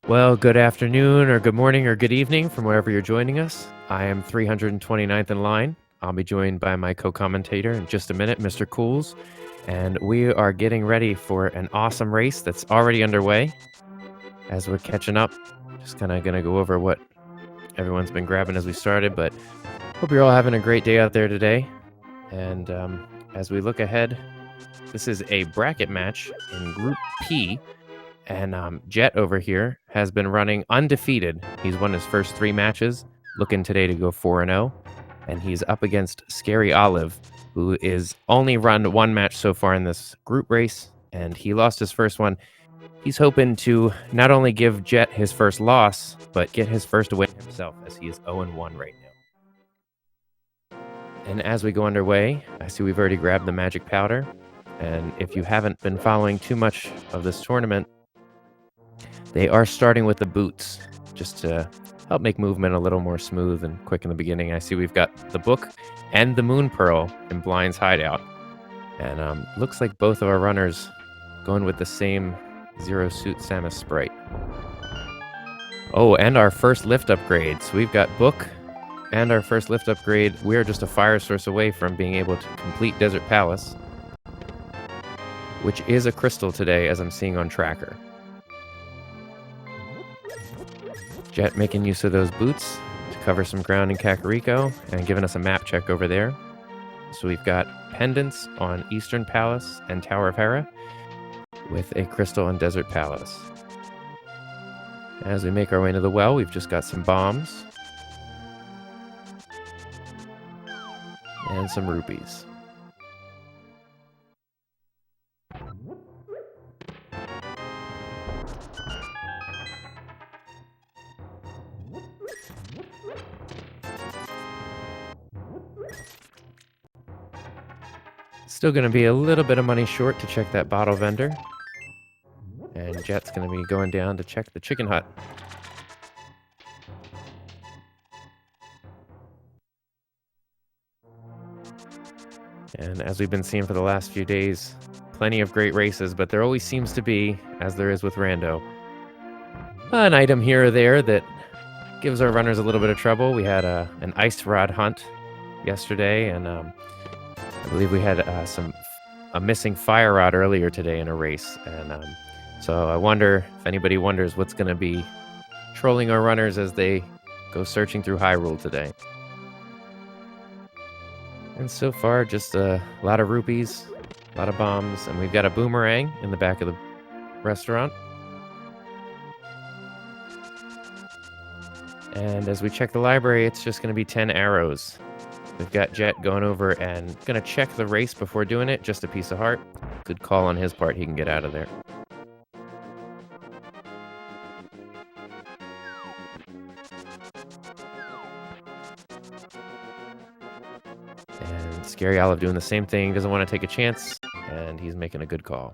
Well, good afternoon or good morning or good evening from wherever you're joining us. I am 329th in line. I'll be joined by my co-commentator in just a minute, Mr. Cools, and we are getting ready for an awesome race that's already underway. As we're catching up, just kind of going to go over what everyone's been grabbing as we started, but hope you're all having a great day out there today. And as we look ahead, this is a bracket match in Group P. And Jet over here has been running undefeated. He's won his first 3 matches, looking today to go 4-0. And he's up against Scaryolive, who is only run 1 match so far in this group race, and he lost his first one. He's hoping to not only give Jet his first loss, but get his first win himself, as he is 0-1 right now. And as we go underway, I see we've already grabbed the magic powder. And if you haven't been following too much of this tournament, they are starting with the boots, just to help make movement a little more smooth and quick in the beginning. I see we've got the book and the moon pearl in Blind's hideout. And looks like both of our runners going with the same Zero Suit Samus sprite. Oh, and our first lift upgrade. So we've got book and our first lift upgrade. We are just a fire source away from being able to complete Desert Palace, which is a crystal today, as I'm seeing on tracker. Jet making use of those boots to cover some ground in Kakariko and giving us a map check over there. So we've got pendants on Eastern Palace and Tower of Hera with a crystal on Desert Palace. As we make our way into the well, we've just got some bombs and some rupees. Still going to be a little bit of money short to check that bottle vendor. And Jet's going to be going down to check the chicken hut. And as we've been seeing for the last few days, plenty of great races, but there always seems to be, as there is with Rando, an item here or there that gives our runners a little bit of trouble. We had an ice rod hunt yesterday, and I believe we had a missing fire rod earlier today in a race. And so I wonder if anybody wonders what's going to be trolling our runners as they go searching through Hyrule today. And so far, just a lot of rupees, a lot of bombs, and we've got a boomerang in the back of the restaurant. And as we check the library, it's just going to be 10 arrows. We've got Jet going over and going to check the race before doing it. Just a piece of heart. Good call on his part. He can get out of there. And Scaryolive doing the same thing. Doesn't want to take a chance. And he's making a good call.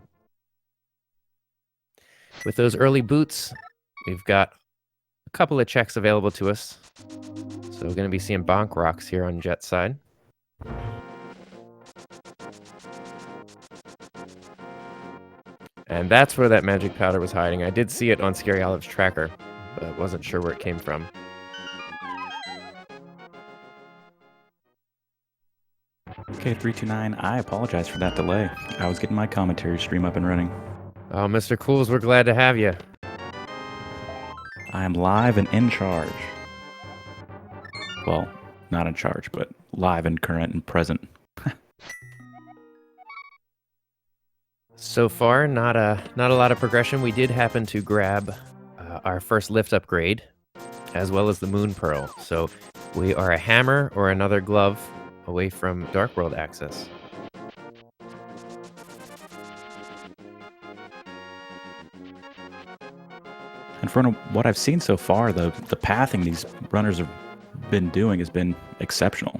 With those early boots, we've got a couple of checks available to us. So we're going to be seeing bonk rocks here on Jet's side. And that's where that magic powder was hiding. I did see it on Scaryolive's tracker, but wasn't sure where it came from. Okay, 329, I apologize for that delay. I was getting my commentary stream up and running. Oh, Mr. Cools, we're glad to have you. I am live and in charge. Well, not in charge, but live and current and present. So far, not a lot of progression. We did happen to grab our first lift upgrade, as well as the moon pearl. So we are a hammer or another glove away from Dark World access. And from what I've seen so far, the pathing these runners have been doing has been exceptional.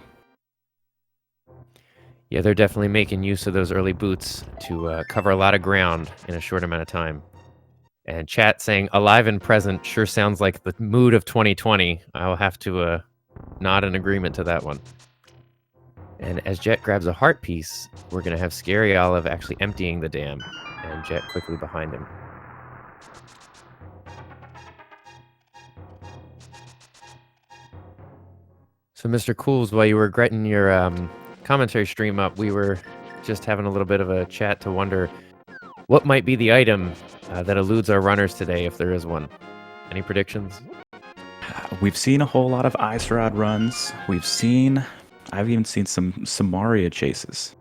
Yeah, they're definitely making use of those early boots to cover a lot of ground in a short amount of time. And chat saying alive and present sure sounds like the mood of 2020. I'll have to nod in agreement to that one. And as Jet grabs a heart piece, we're going to have Scaryolive actually emptying the dam, and Jet quickly behind him. So, Mr. Cools, while you were getting your commentary stream up, we were just having a little bit of a chat to wonder what might be the item that eludes our runners today, if there is one. Any predictions? We've seen a whole lot of ice rod runs. I've even seen some Samaria chases.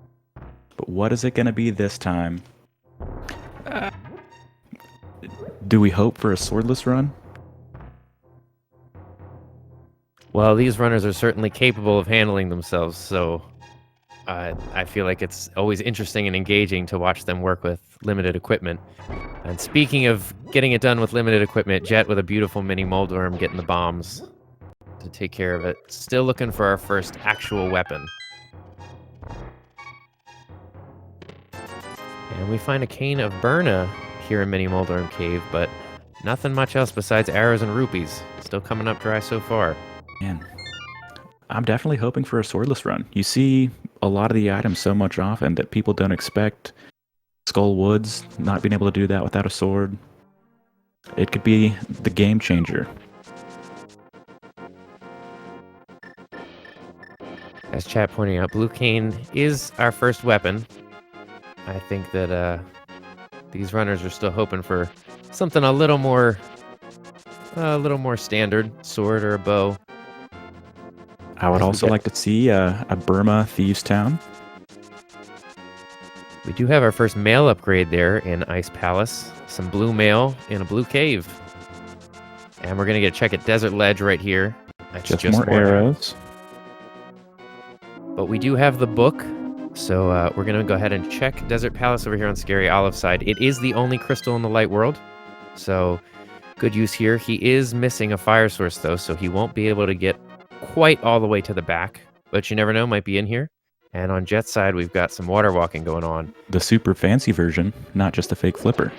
But what is it going to be this time? Do we hope for a swordless run? Well, these runners are certainly capable of handling themselves, so I feel like it's always interesting and engaging to watch them work with limited equipment. And speaking of getting it done with limited equipment, Jet with a beautiful mini mold worm getting the bombs to take care of it. Still looking for our first actual weapon. And we find a cane of Burna here in Mini Moldworm Cave, but nothing much else besides arrows and rupees. Still coming up dry so far. Man, I'm definitely hoping for a swordless run. You see a lot of the items so much often that people don't expect. Skull Woods, not being able to do that without a sword. It could be the game changer. As chat pointing out, Blue Cane is our first weapon. I think that these runners are still hoping for something a little more standard, sword or a bow. I would also like to see a Burma Thieves Town. We do have our first mail upgrade there in Ice Palace. Some blue mail in a blue cave. And we're going to get a check at Desert Ledge right here. That's just more arrows. But we do have the book. So we're going to go ahead and check Desert Palace over here on Scaryolive's side. It is the only crystal in the light world. So good use here. He is missing a fire source, though, so he won't be able to get quite all the way to the back. But you never know, might be in here. And on Jet's side, we've got some water walking going on. The super fancy version, not just a fake flipper.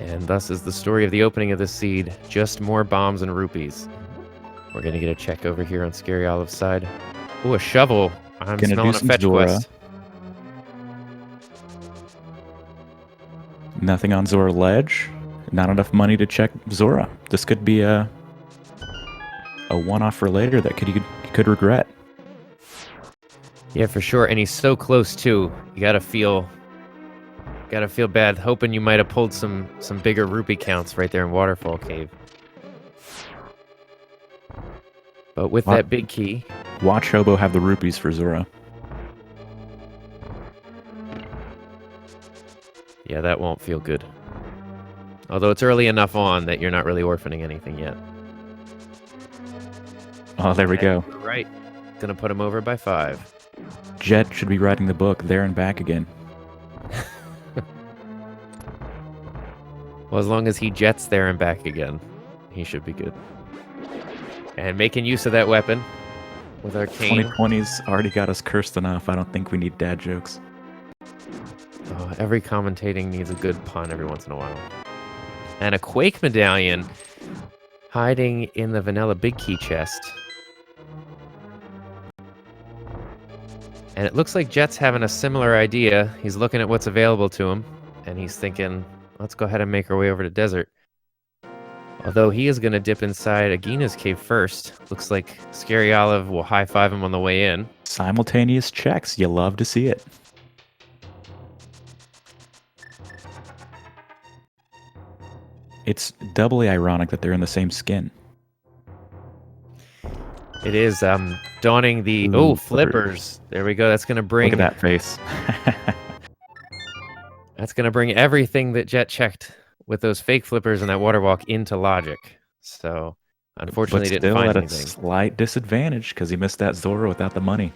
And thus is the story of the opening of this seed. Just more bombs and rupees. We're going to get a check over here on Scaryolive's side. Oh, a shovel. I'm smelling a fetch quest. Nothing on Zora Ledge. Not enough money to check Zora. This could be a one-off for later that you could regret. Yeah, for sure. And he's so close too. You gotta feel bad, hoping you might have pulled some bigger rupee counts right there in Waterfall Cave. But with that big key, watch Hobo have the rupees for Zora. Yeah, that won't feel good. Although it's early enough on that you're not really orphaning anything yet. Oh, there we go. Right. Gonna put him over by 5. Jet should be writing the book There and Back Again. Well, as long as he jets there and back again, he should be good. And making use of that weapon with our cane. 2020's already got us cursed enough. I don't think we need dad jokes. Oh, every commentating needs a good pun every once in a while. And a Quake medallion hiding in the vanilla big key chest. And it looks like Jet's having a similar idea. He's looking at what's available to him, and he's thinking, let's go ahead and make our way over to Desert. Although he is going to dip inside Agina's cave first. Looks like Scaryolive will high-five him on the way in. Simultaneous checks. You love to see it. It's doubly ironic that they're in the same skin. It is donning the... Ooh, flippers. There we go. That's going to bring... Look at that face. That's going to bring everything that Jet checked with those fake flippers and that water walk into logic. So, unfortunately, but didn't find still at anything. A slight disadvantage because he missed that Zora without the money.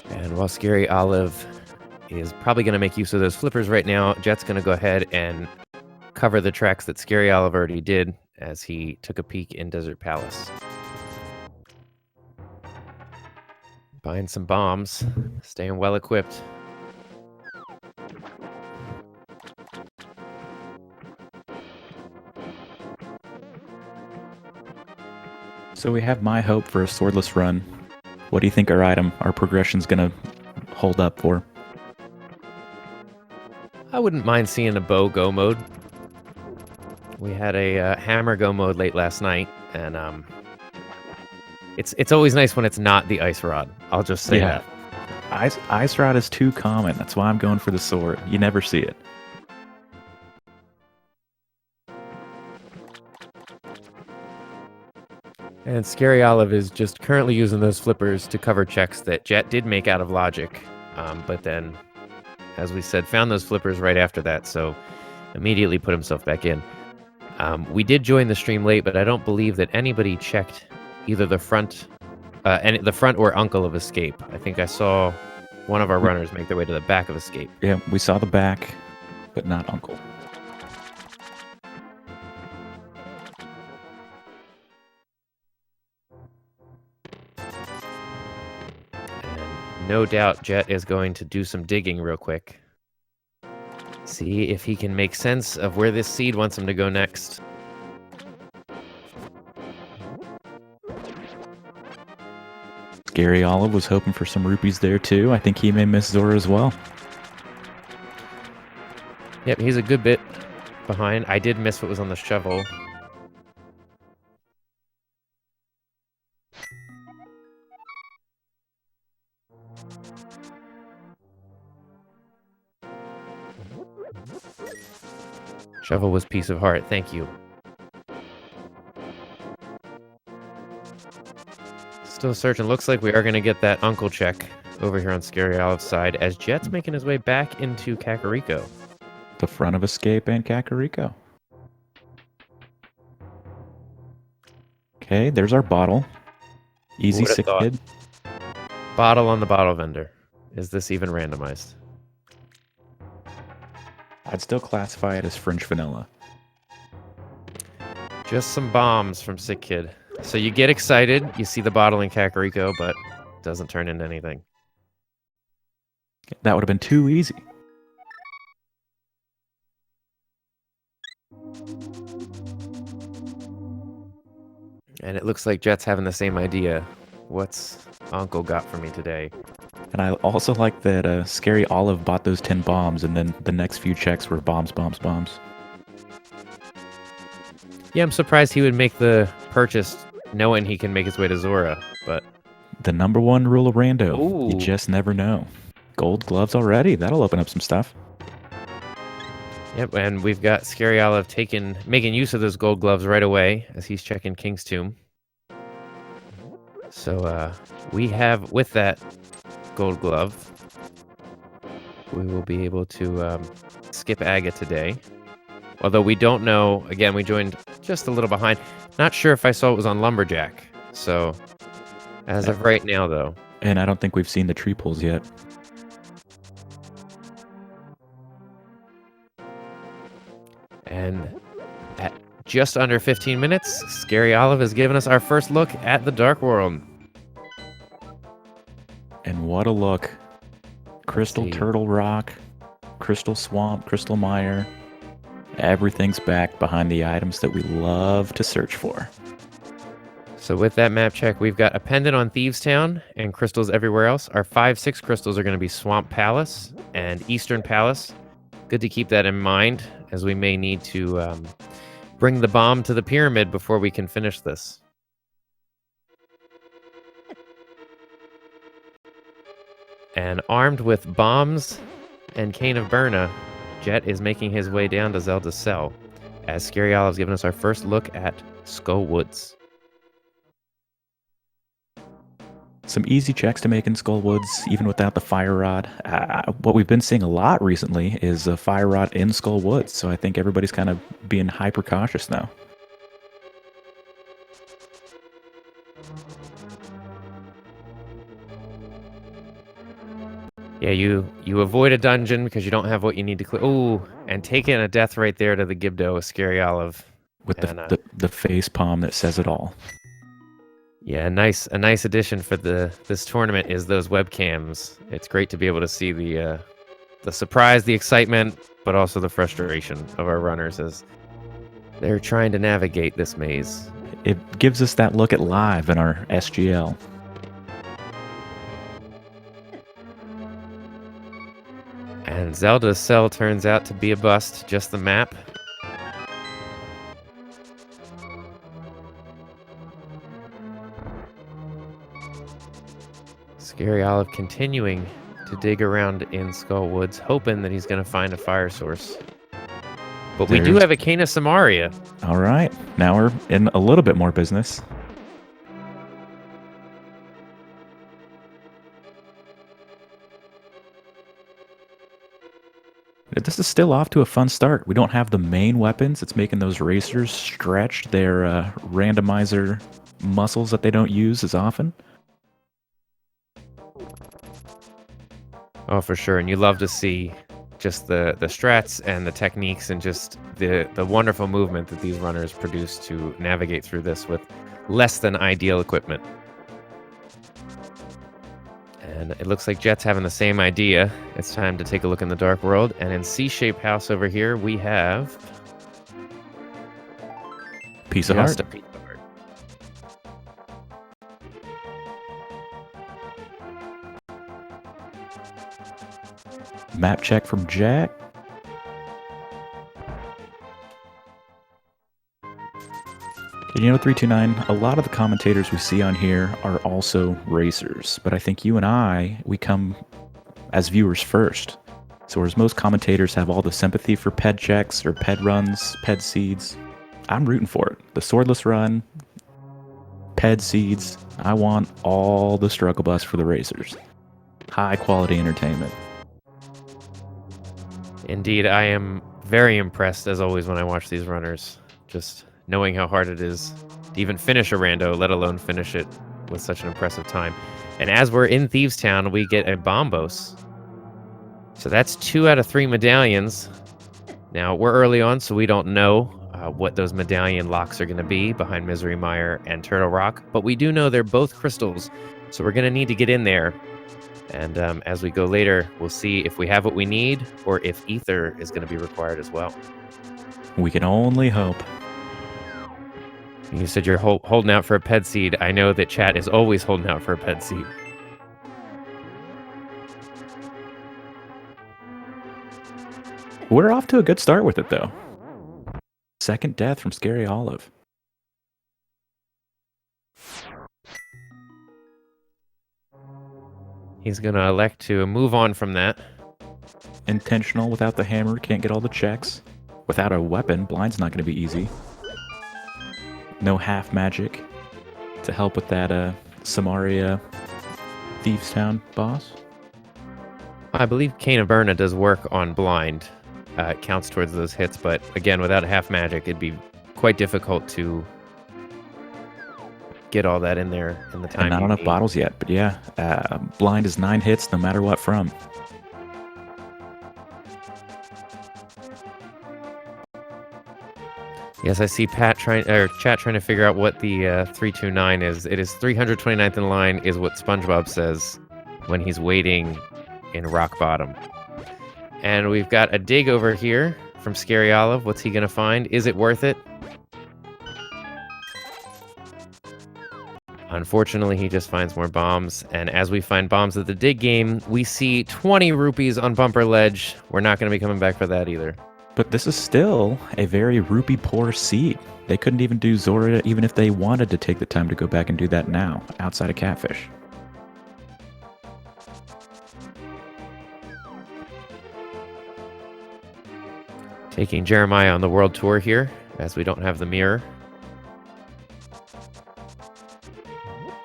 And while Scaryolive is probably going to make use of those flippers right now, Jet's going to go ahead and cover the tracks that Scaryolive already did as he took a peek in Desert Palace. Buying some bombs, staying well equipped. So we have my hope for a swordless run. What do you think our progression's going to hold up for? I wouldn't mind seeing a bow go mode. We had a hammer go mode late last night, and it's always nice when it's not the ice rod. I'll just say that. Ice rod is too common. That's why I'm going for the sword. You never see it. And Scaryolive is just currently using those flippers to cover checks that Jet did make out of logic, but then, as we said, found those flippers right after that, so immediately put himself back in. We did join the stream late, but I don't believe that anybody checked either the front or uncle of escape. I think I saw one of our runners make their way to the back of escape. Yeah, we saw the back, but not uncle. And no doubt Jet is going to do some digging real quick. See if he can make sense of where this seed wants him to go next. Scaryolive was hoping for some rupees there too. I think he may miss Zora as well. Yep, he's a good bit behind. I did miss what was on the shovel. Shovel was piece of heart. Thank you. Still searching. Looks like we are going to get that uncle check over here on Scaryolive's side as Jet's making his way back into Kakariko. The front of escape and Kakariko. Okay, there's our bottle. Easy sick kid. Bottle on the bottle vendor. Is this even randomized? I'd still classify it as French vanilla. Just some bombs from Sick Kid. So you get excited, you see the bottle in Kakariko, but it doesn't turn into anything. That would have been too easy. And it looks like Jet's having the same idea. What's Uncle got for me today? And I also like that Scaryolive bought those 10 bombs, and then the next few checks were bombs, bombs, bombs. Yeah, I'm surprised he would make the purchase knowing he can make his way to Zora, but... The number one rule of Rando. Ooh. You just never know. Gold gloves already. That'll open up some stuff. Yep, and we've got Scaryolive making use of those gold gloves right away as he's checking King's Tomb. So we have, with that gold glove, we will be able to skip Aga today. Although we don't know, again, we joined just a little behind. Not sure if I saw it was on Lumberjack. So, as of right now, though. And I don't think we've seen the tree pulls yet. And at just under 15 minutes, Scaryolive has given us our first look at the Dark World. And what a look. Crystal Turtle Rock, Crystal Swamp, Crystal Mire. Everything's back behind the items that we love to search for. So with that map check, we've got a pendant on Thieves Town and crystals everywhere else. Our 5-6 crystals are going to be Swamp Palace and Eastern Palace. Good to keep that in mind, as we may need to bring the bomb to the pyramid before we can finish this. And armed with bombs and Cane of Burna, Jet is making his way down to Zelda's cell, as Scaryolive's given us our first look at Skull Woods. Some easy checks to make in Skull Woods, even without the Fire Rod. What we've been seeing a lot recently is a Fire Rod in Skull Woods, so I think everybody's kind of being hyper cautious now. Yeah, you avoid a dungeon because you don't have what you need to clear. Ooh, and taking a death right there to the Gibdo with Scaryolive. With the face palm that says it all. Yeah, a nice addition for this tournament is those webcams. It's great to be able to see the surprise, the excitement, but also the frustration of our runners as they're trying to navigate this maze. It gives us that look at live in our SGL. And Zelda's cell turns out to be a bust, just the map. Scaryolive continuing to dig around in Skull Woods, hoping that he's going to find a fire source. But we do have a Cana Samaria. All right. Now we're in a little bit more business. This is still off to a fun start. We don't have the main weapons. It's making those racers stretch their randomizer muscles that they don't use as often. Oh, for sure. And you love to see just the strats and the techniques and just the wonderful movement that these runners produce to navigate through this with less than ideal equipment. And it looks like Jet's having the same idea. It's time to take a look in the Dark World. And in C-shaped house over here, we have... Piece of heart. A piece of heart. Map check from Jack. And 329, a lot of the commentators we see on here are also racers, but I think you and we come as viewers first. So whereas most commentators have all the sympathy for ped checks or ped runs, ped seeds, I'm rooting for it. The swordless run, ped seeds, I want all the struggle bus for the racers. High quality entertainment. Indeed, I am very impressed as always when I watch these runners. Just knowing how hard it is to even finish a rando, let alone finish it with such an impressive time. And as we're in Thieves Town, we get a Bombos. So that's 2 out of 3 medallions. Now, we're early on, so we don't know what those medallion locks are going to be behind Misery Mire and Turtle Rock, but we do know they're both crystals, so we're going to need to get in there. And as we go later, we'll see if we have what we need or if ether is going to be required as well. We can only hope. You said you're holding out for a ped seed. I know that chat is always holding out for a ped seed. We're off to a good start with it, though. Second death from Scaryolive. He's going to elect to move on from that. Intentional without the hammer, can't get all the checks. Without a weapon, blind's not going to be easy. No half magic to help with that Samaria Thieves Town boss. I believe Cana Berna does work on blind. It counts towards those hits, but again, without half magic, it'd be quite difficult to get all that in there in the time. And not enough bottles yet, but yeah, blind is 9 hits no matter what from. Yes, I see chat trying to figure out what the 329 is. It is 329th in line is what SpongeBob says when he's waiting in rock bottom. And we've got a dig over here from Scaryolive. What's he going to find? Is it worth it? Unfortunately, he just finds more bombs. And as we find bombs at the dig game, we see 20 rupees on Bumper Ledge. We're not going to be coming back for that either. But this is still a very rupee poor seed. They couldn't even do Zora even if they wanted to take the time to go back and do that now, outside of Catfish. Taking Jeremiah on the world tour here, as we don't have the mirror.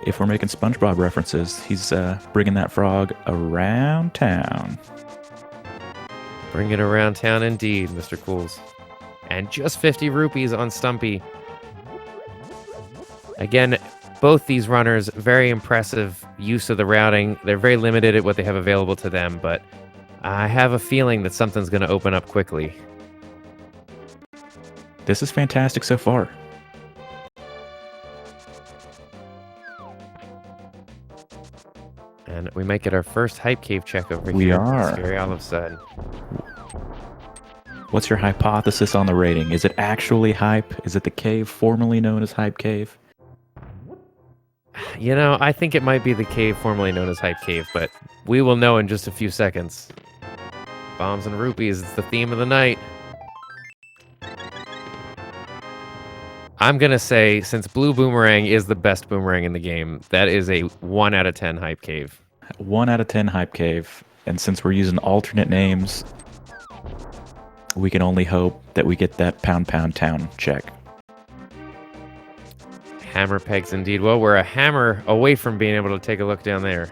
If we're making SpongeBob references, he's bringing that frog around town. Bring it around town indeed, Mr. Cools. And just 50 rupees on Stumpy. Again, both these runners, very impressive use of the routing. They're very limited at what they have available to them, but I have a feeling that something's going to open up quickly. This is fantastic so far. And we might get our first hype cave check over here. We are. Scaryolive said. What's your hypothesis on the rating? Is it actually hype? Is it the cave formerly known as Hype Cave? You know, I think it might be the cave formerly known as Hype Cave, but we will know in just a few seconds. Bombs and rupees, it's the theme of the night. I'm gonna say, since Blue Boomerang is the best boomerang in the game, that is a 1 out of 10 hype cave. 1 out of 10 hype cave. And since we're using alternate names, we can only hope that we get that Pound Pound Town check. Hammer pegs indeed. Well, we're a hammer away from being able to take a look down there.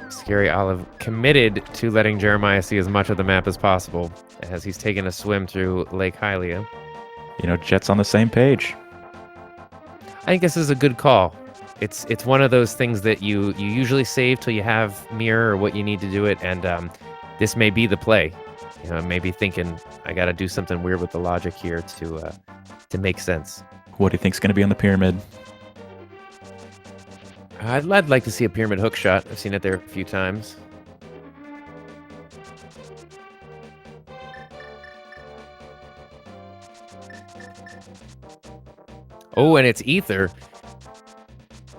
Scaryolive committed to letting Jeremiah see as much of the map as possible as he's taken a swim through Lake Hylia. You know, Jet's on the same page. I think this is a good call. It's one of those things that you usually save till you have mirror or what you need to do it, and this may be the play. You know, maybe thinking I got to do something weird with the logic here to make sense. What do you think's going to be on the pyramid? I'd like to see a pyramid hook shot. I've seen it there a few times. Oh, and it's ether.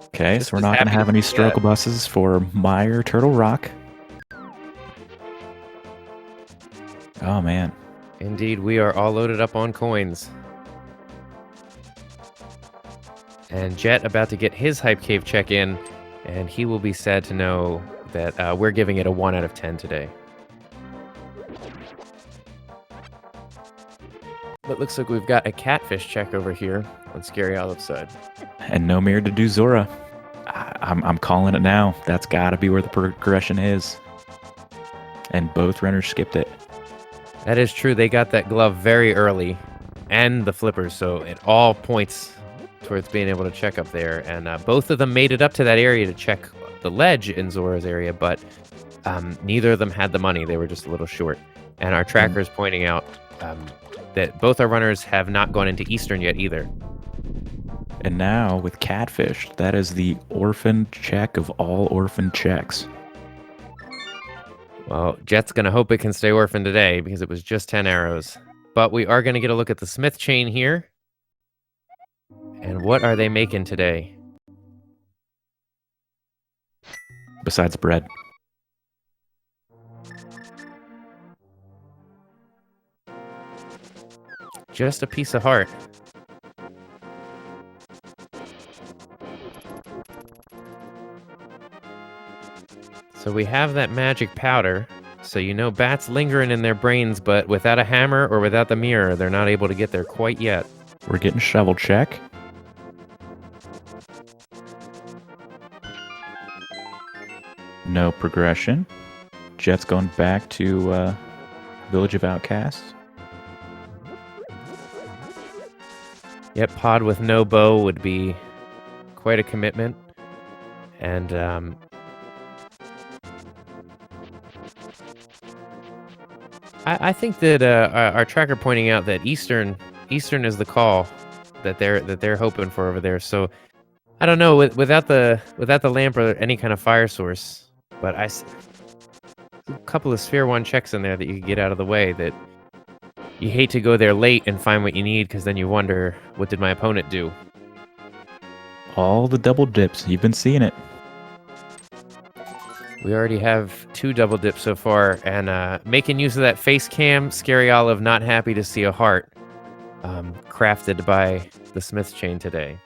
Okay, This so we're was not going to happy have to any see, struggle buses for Meyer Turtle Rock. Oh, man. Indeed, we are all loaded up on coins. And Jet about to get his hype cave check in, and he will be sad to know that we're giving it a 1 out of 10 today. But looks like we've got a catfish check over here on Scaryolive's side. And no mirror to do Zora. I'm calling it now. That's got to be where the progression is. And both runners skipped it. That is true. They got that glove very early, and the flippers, so it all points towards being able to check up there. And both of them made it up to that area to check the ledge in Zora's area, but neither of them had the money. They were just a little short. And our tracker is pointing out that both our runners have not gone into Eastern yet either. And now with Catfish, that is the orphan check of all orphan checks. Well, Jet's going to hope it can stay orphan today because it was just 10 arrows. But we are going to get a look at the Smith chain here. And what are they making today? Besides bread. Just a piece of heart. So we have that magic powder. So you know bats lingering in their brains, but without a hammer or without the mirror, they're not able to get there quite yet. We're getting shovel check. No progression. Jet's going back to Village of Outcasts. Yep, pod with no bow would be quite a commitment. And I think that our tracker pointing out that Eastern is the call that they're hoping for over there. So I don't know without the lamp or any kind of fire source, but a couple of Sphere 1 checks in there that you could get out of the way. That you hate to go there late and find what you need because then you wonder, what did my opponent do? All the double dips. You've been seeing it. We already have 2 double dips so far, and making use of that face cam, Scaryolive not happy to see a heart crafted by the Smith chain today.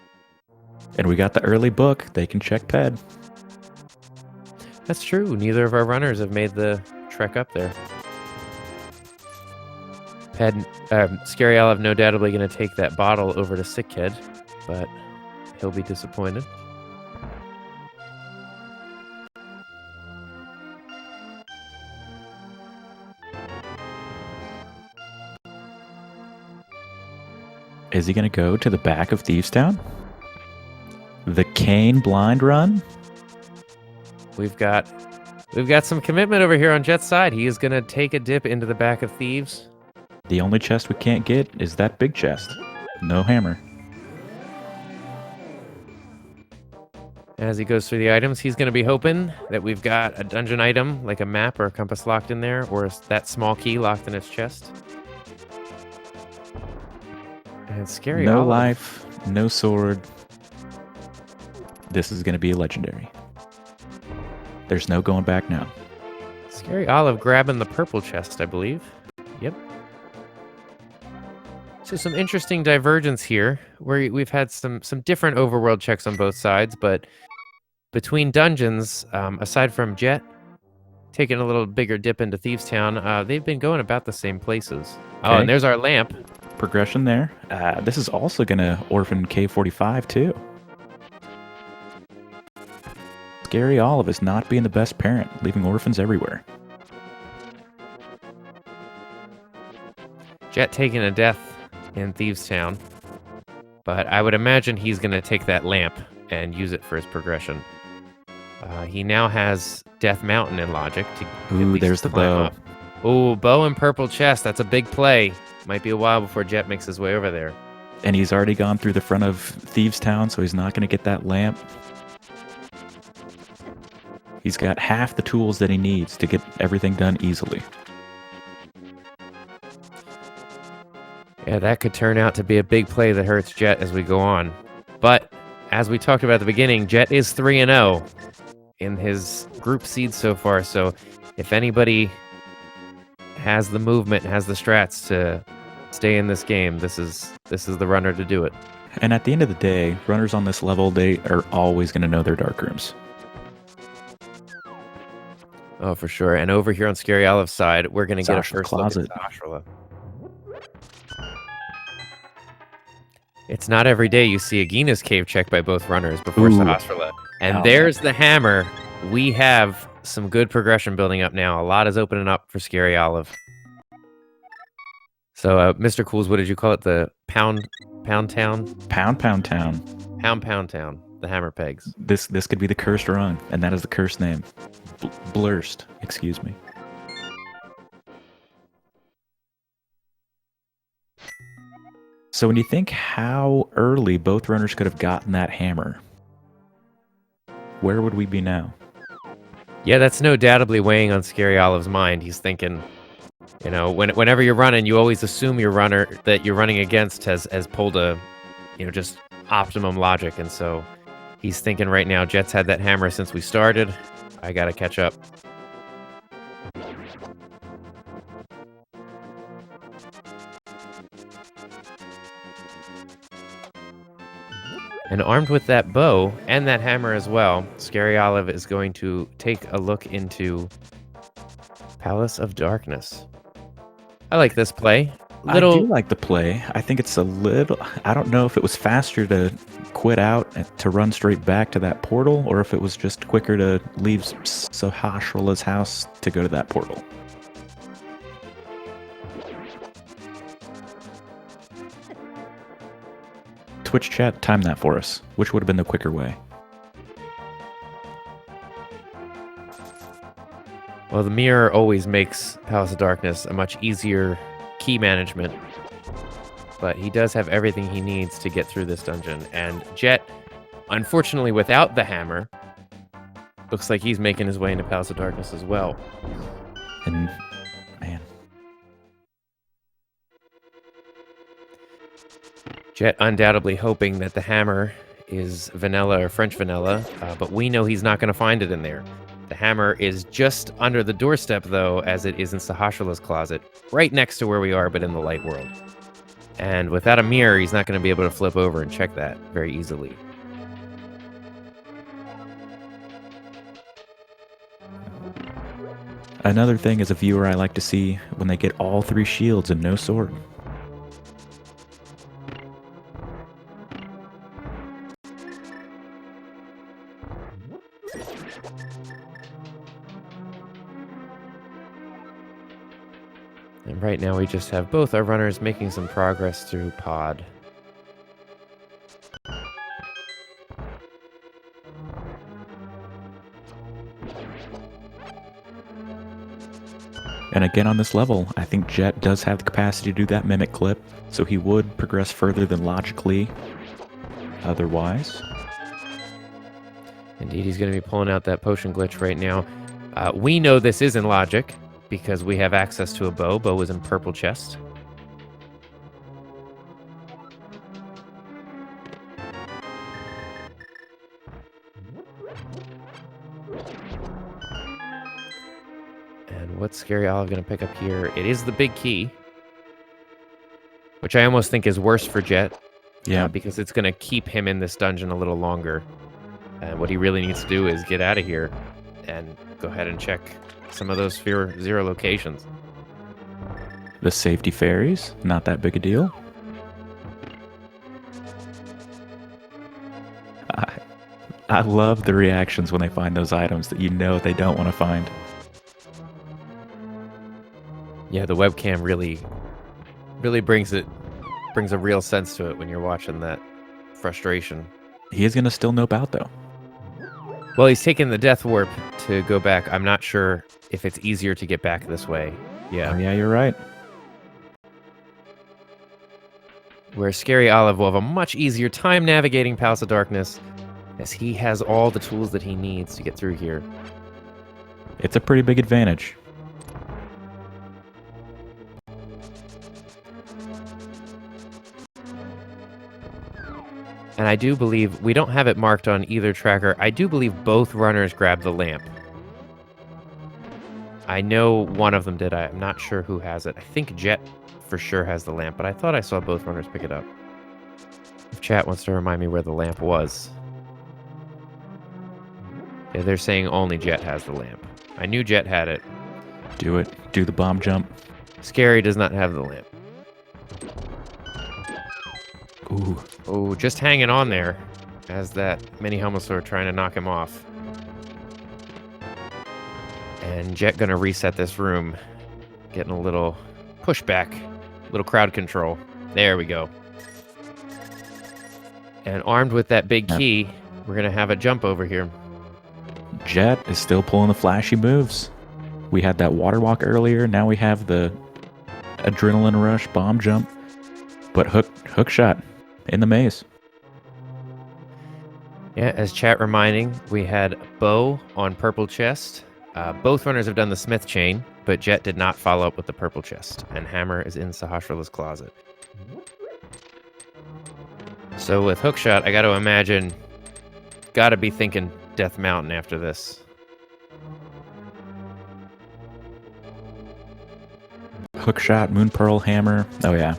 And we got the early book. They can check Ped. That's true. Neither of our runners have made the trek up there. Scaryolive no doubtably going to take that bottle over to Sick Kid, but he'll be disappointed. Is he going to go to the back of Thieves Town? The Kane blind run? We've got some commitment over here on Jet's side. He is going to take a dip into the back of Thieves. The only chest we can't get is that big chest. No hammer. As he goes through the items, he's going to be hoping that we've got a dungeon item, like a map or a compass locked in there, or that small key locked in his chest. And Scaryolive. No life, no sword, This is going to be a legendary. There's no going back now. Scaryolive grabbing the purple chest, I believe. Yep. So some interesting divergence here, where we've had some different overworld checks on both sides, but between dungeons, aside from Jet taking a little bigger dip into Thieves Town, they've been going about the same places. Oh, and there's our lamp. Progression there. This is also going to orphan K45 too. Scaryolive is not being the best parent, leaving orphans everywhere. Jet taking a death in Thieves Town, but I would imagine he's going to take that lamp and use it for his progression. He now has Death Mountain in logic. Ooh, there's the bow. Up. Ooh, bow and purple chest. That's a big play. Might be a while before Jet makes his way over there. And he's already gone through the front of Thieves Town, so he's not going to get that lamp. He's got half the tools that he needs to get everything done easily. Yeah, that could turn out to be a big play that hurts Jet as we go on. But as we talked about at the beginning, Jet is 3-0 in his group seed so far. So if anybody has the movement, has the strats to stay in this game, this is the runner to do it. And at the end of the day, runners on this level, they are always going to know their dark rooms. Oh, for sure. And over here on Scaryolive's side, we're going to get a first closet. look at Sahasrahla. It's not every day you see a Gina's cave check by both runners before Sahasrahla. And there's the hammer. We have some good progression building up now. A lot is opening up for Scaryolive. So, Mr. Cools, what did you call it? The Pound Town? Pound Town. Pound Town. The hammer pegs. This could be the cursed run, and that is the cursed name. Blurst, excuse me. So when you think how early both runners could have gotten that hammer, where would we be now? Yeah, that's no doubtably weighing on Scaryolive's mind. He's thinking, you know, whenever you're running, you always assume your runner that you're running against has pulled a, you know, just optimum logic. And so he's thinking right now, Jet's had that hammer since we started. I got to catch up. And armed with that bow and that hammer as well, Scaryolive is going to take a look into Palace of Darkness. I like this play. I do like the play. I think it's a little... I don't know if it was faster to quit out to run straight back to that portal, or if it was just quicker to leave Sahasrahla's house to go to that portal. Twitch chat, time that for us. Which would have been the quicker way? Well, the mirror always makes Palace of Darkness a much easier key management. But he does have everything he needs to get through this dungeon. And Jet, unfortunately without the hammer, looks like he's making his way into Palace of Darkness as well. And, man. Jet undoubtedly hoping that the hammer is vanilla or French vanilla, but we know he's not going to find it in there. The hammer is just under the doorstep, though, as it is in Sahasrahla's closet, right next to where we are, but in the light world. And without a mirror, he's not going to be able to flip over and check that very easily. Another thing as a viewer I like to see when they get all three shields and no sword. And right now we just have both our runners making some progress through pod. And again on this level, I think Jet does have the capacity to do that mimic clip, so he would progress further than logically otherwise. Indeed, he's going to be pulling out that potion glitch right now. We know this isn't logic, because we have access to a bow. Bow is in purple chest. what's Scary Olive going to pick up here? It is the big key, which I almost think is worse for Jet. Yeah. Because it's going to keep him in this dungeon a little longer. And what he really needs to do is get out of here and go ahead and check some of those zero locations. The safety fairies, not that big a deal. I love the reactions when they find those items that you know they don't want to find. Yeah, the webcam really brings a real sense to it when you're watching that frustration. He is going to still nope out, though. Well, he's taking the death warp to go back. I'm not sure if it's easier to get back this way. Yeah. Oh, yeah, you're right. Where Scary Olive will have a much easier time navigating Palace of Darkness, as he has all the tools that he needs to get through here. It's a pretty big advantage. And I do believe, we don't have it marked on either tracker, I do believe both runners grabbed the lamp. I know one of them did. I'm not sure who has it. I think Jet for sure has the lamp, but I thought I saw both runners pick it up. If chat wants to remind me where the lamp was. Yeah, they're saying only Jet has the lamp. I knew Jet had it. Do it. Do the bomb jump. Scary does not have the lamp. Ooh. Oh, just hanging on there as that mini Helmosaur trying to knock him off. And Jet gonna reset this room. Getting a little pushback, little crowd control. There we go. And armed with that big key, we're gonna have a jump over here. Jet is still pulling the flashy moves. We had that water walk earlier. Now we have the adrenaline rush bomb jump. But hook shot in the maze. Yeah, as chat reminding, we had Bow on purple chest. Both runners have done the smith chain, but Jet did not follow up with the purple chest. And Hammer is in Sahasrah's closet. So with hookshot, I got to imagine, got to be thinking Death Mountain after this. Hookshot, Moon Pearl, Hammer. Oh, yeah.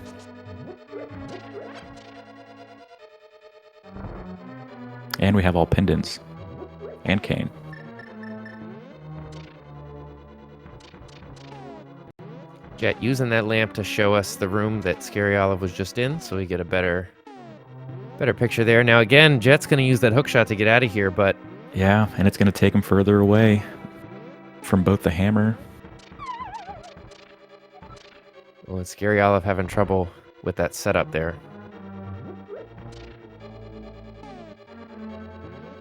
And we have all pendants. And Kane. Jet using that lamp to show us the room that Scary Olive was just in, so we get a better picture there. Now again, Jet's going to use that hookshot to get out of here, but... Yeah, and it's going to take him further away from both the hammer. Well, it's Scary Olive having trouble with that setup there.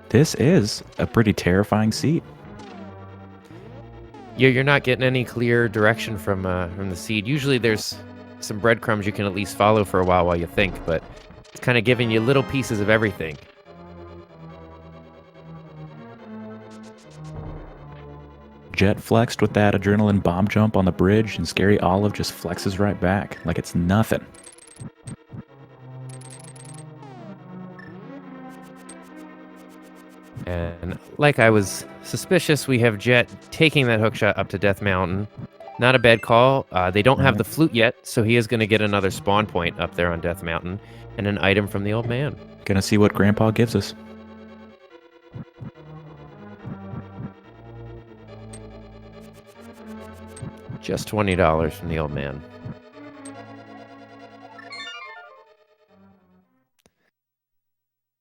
This is a pretty terrifying seat. Yeah, you're not getting any clear direction from the seed. Usually there's some breadcrumbs you can at least follow for a while you think, but it's kind of giving you little pieces of everything. Jet flexed with that adrenaline bomb jump on the bridge, and Scary Olive just flexes right back like it's nothing. And like I was suspicious, we have Jet taking that hookshot up to Death Mountain. Not a bad call. They don't have the flute yet, so he is going to get another spawn point up there on Death Mountain and an item from the old man. Gonna see what Grandpa gives us. Just $20 from the old man.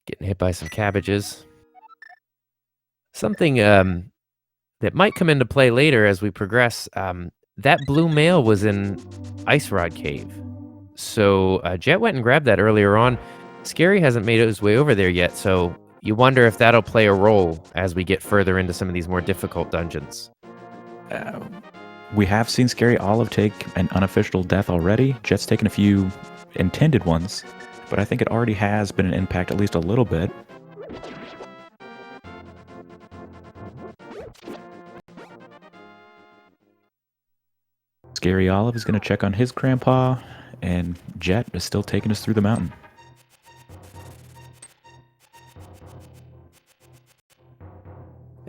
Getting hit by some cabbages. Something that might come into play later as we progress. That blue male was in Ice Rod Cave. So Jet went and grabbed that earlier on. Scary hasn't made his way over there yet, so you wonder if that'll play a role as we get further into some of these more difficult dungeons. We have seen Scary Olive take an unofficial death already. Jet's taken a few intended ones, but I think it already has been an impact at least a little bit. Scary Olive is going to check on his grandpa, and Jet is still taking us through the mountain.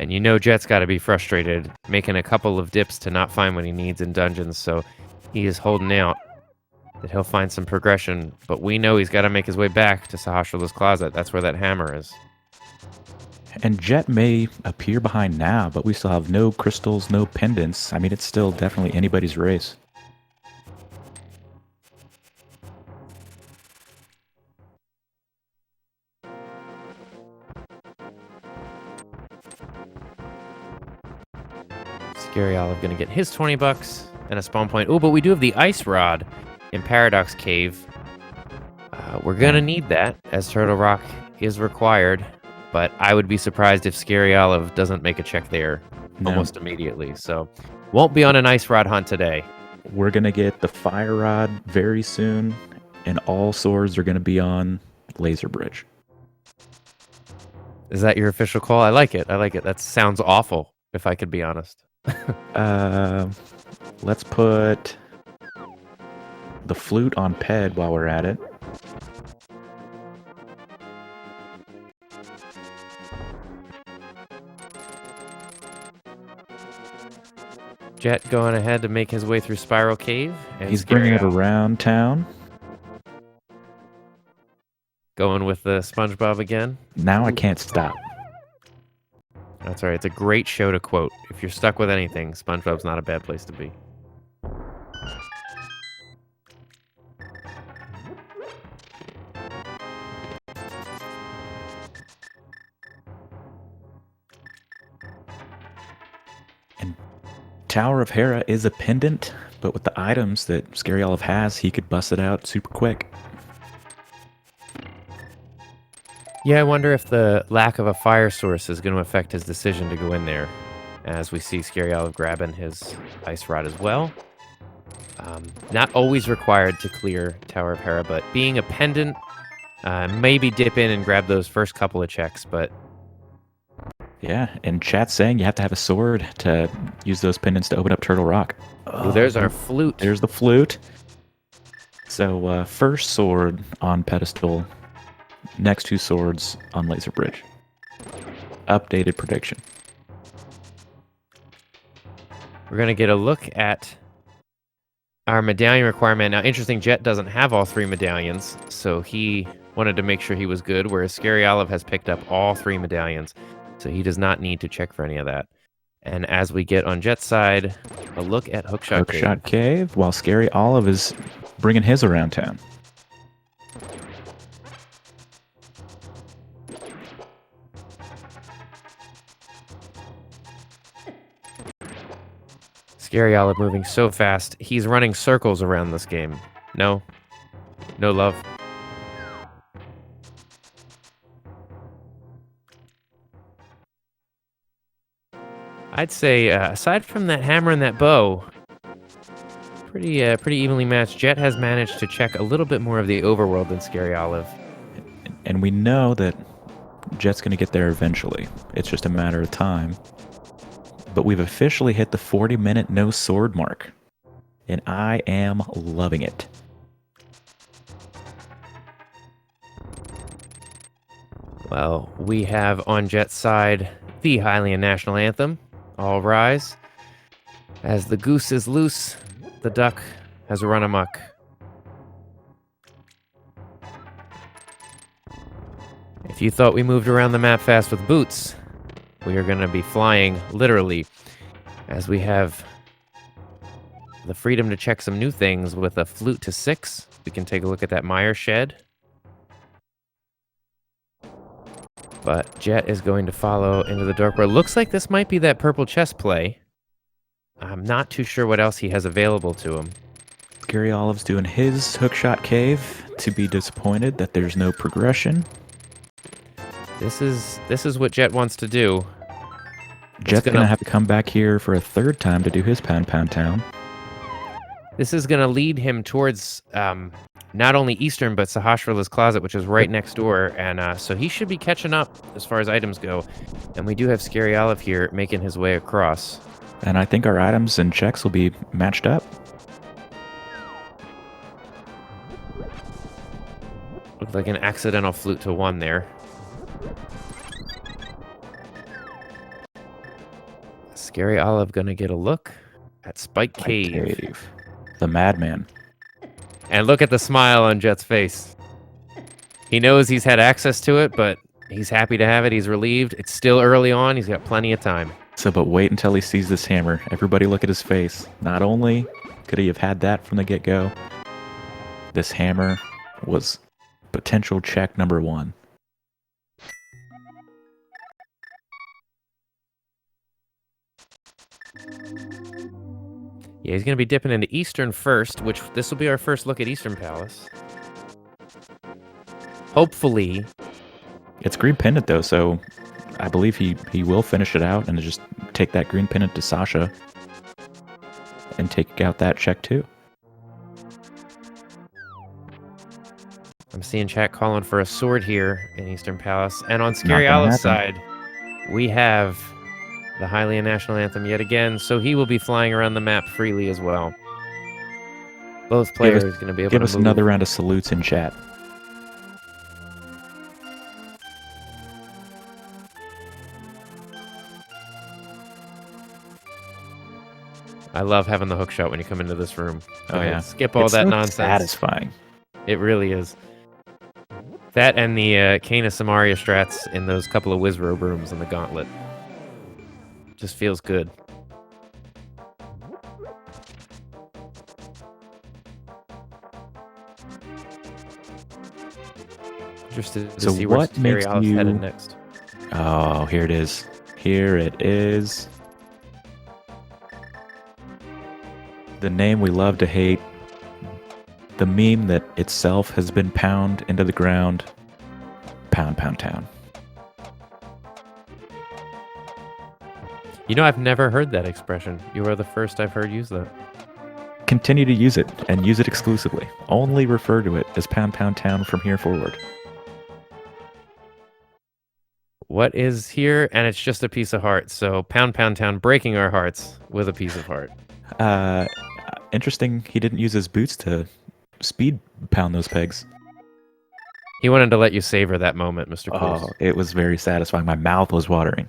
And you know Jet's got to be frustrated, making a couple of dips to not find what he needs in dungeons, so he is holding out that he'll find some progression, but we know he's got to make his way back to Sahasrah's closet. That's where that hammer is. And Jet may appear behind now, but we still have no crystals, no pendants. I mean, it's still definitely anybody's race. Scaryolive gonna get his 20 bucks and a spawn point. Oh, but we do have the ice rod in Paradox Cave. We're gonna need that, as Turtle Rock is required, but I would be surprised if Scaryolive doesn't make a check there almost immediately. So, won't be on an ice rod hunt today. We're going to get the fire rod very soon, and all swords are going to be on Laser Bridge. Is that your official call? I like it. I like it. That sounds awful, if I could be honest. Let's put the flute on Ped while we're at it. Jet going ahead to make his way through Spiral Cave. And he's bringing it around town. Going with the SpongeBob again. Now I can't stop. That's all right. It's a great show to quote. If you're stuck with anything, SpongeBob's not a bad place to be. And Tower of Hera is a pendant, but with the items that Scaryolive has, he could bust it out super quick. Yeah, I wonder if the lack of a fire source is going to affect his decision to go in there, as we see Scaryolive grabbing his ice rod as well. Not always required to clear Tower of Hera, but being a pendant, maybe dip in and grab those first couple of checks, but... Yeah, and chat's saying you have to have a sword to use those pendants to open up Turtle Rock. Oh, there's our flute. There's the flute. So, first sword on pedestal, next two swords on Laser Bridge. Updated prediction. We're going to get a look at our medallion requirement. Now, interesting, Jet doesn't have all three medallions, so he wanted to make sure he was good, whereas Scaryolive has picked up all three medallions, so he does not need to check for any of that. And as we get on Jet's side, a look at Hookshot Cave, while Scaryolive is bringing his around town. Scaryolive moving so fast, he's running circles around this game. No love. I'd say, aside from that hammer and that bow, pretty evenly matched. Jet has managed to check a little bit more of the overworld than Scaryolive. And we know that Jet's going to get there eventually. It's just a matter of time. But we've officially hit the 40-minute no sword mark. And I am loving it. Well, we have on Jet's side the Hylian National Anthem. All rise. As the goose is loose, the duck has run amok. If you thought we moved around the map fast with boots, we are going to be flying, literally, as we have the freedom to check some new things with a flute to 6. We can take a look at that mire shed. But Jet is going to follow into the dark world. Looks like this might be that purple chest play. I'm not too sure what else he has available to him. Scaryolive's doing his Hookshot Cave to be disappointed that there's no progression. This is what Jet wants to do. Jet's gonna have to come back here for a third time to do his Pound Pound Town. This is gonna lead him towards not only Eastern, but Sahasrah's closet, which is right next door, and so he should be catching up as far as items go. And we do have Scaryolive here making his way across. And I think our items and checks will be matched up. Looked like an accidental flute to 1 there. Scary Olive gonna get a look at Spike Cave. The madman. And look at the smile on Jet's face. He knows he's had access to it, but he's happy to have it. He's relieved. It's still early on. He's got plenty of time. So, but wait until he sees this hammer. Everybody look at his face. Not only could he have had that from the get-go, this hammer was potential check number 1. Yeah, he's going to be dipping into Eastern first, which this will be our first look at Eastern Palace. Hopefully. It's green pendant, though, so I believe he will finish it out and just take that green pendant to Sasha and take out that check, too. I'm seeing chat calling for a sword here in Eastern Palace. And on Scary Olive's side, we have the Hylian National Anthem yet again, so he will be flying around the map freely as well. Both players are going to be able to give us another round of salutes in chat. I love having the hook shot when you come into this room. Oh, yeah. Skip all that nonsense. Satisfying. It really is. That and the Kana Samaria strats in those couple of Wizrobe rooms in the Gauntlet. Just feels good. Interested to see where Scary Olive's headed next. Oh, here it is. Here it is. The name we love to hate. The meme that itself has been pound into the ground. Pound, pound, town. You know, I've never heard that expression. You are the first I've heard use that. Continue to use it, and use it exclusively. Only refer to it as pound, pound, town from here forward. What is here? And it's just a piece of heart. So pound, pound, town, breaking our hearts with a piece of heart. Interesting he didn't use his boots to speed pound those pegs. He wanted to let you savor that moment, Mr. Cools. Oh, it was very satisfying. My mouth was watering.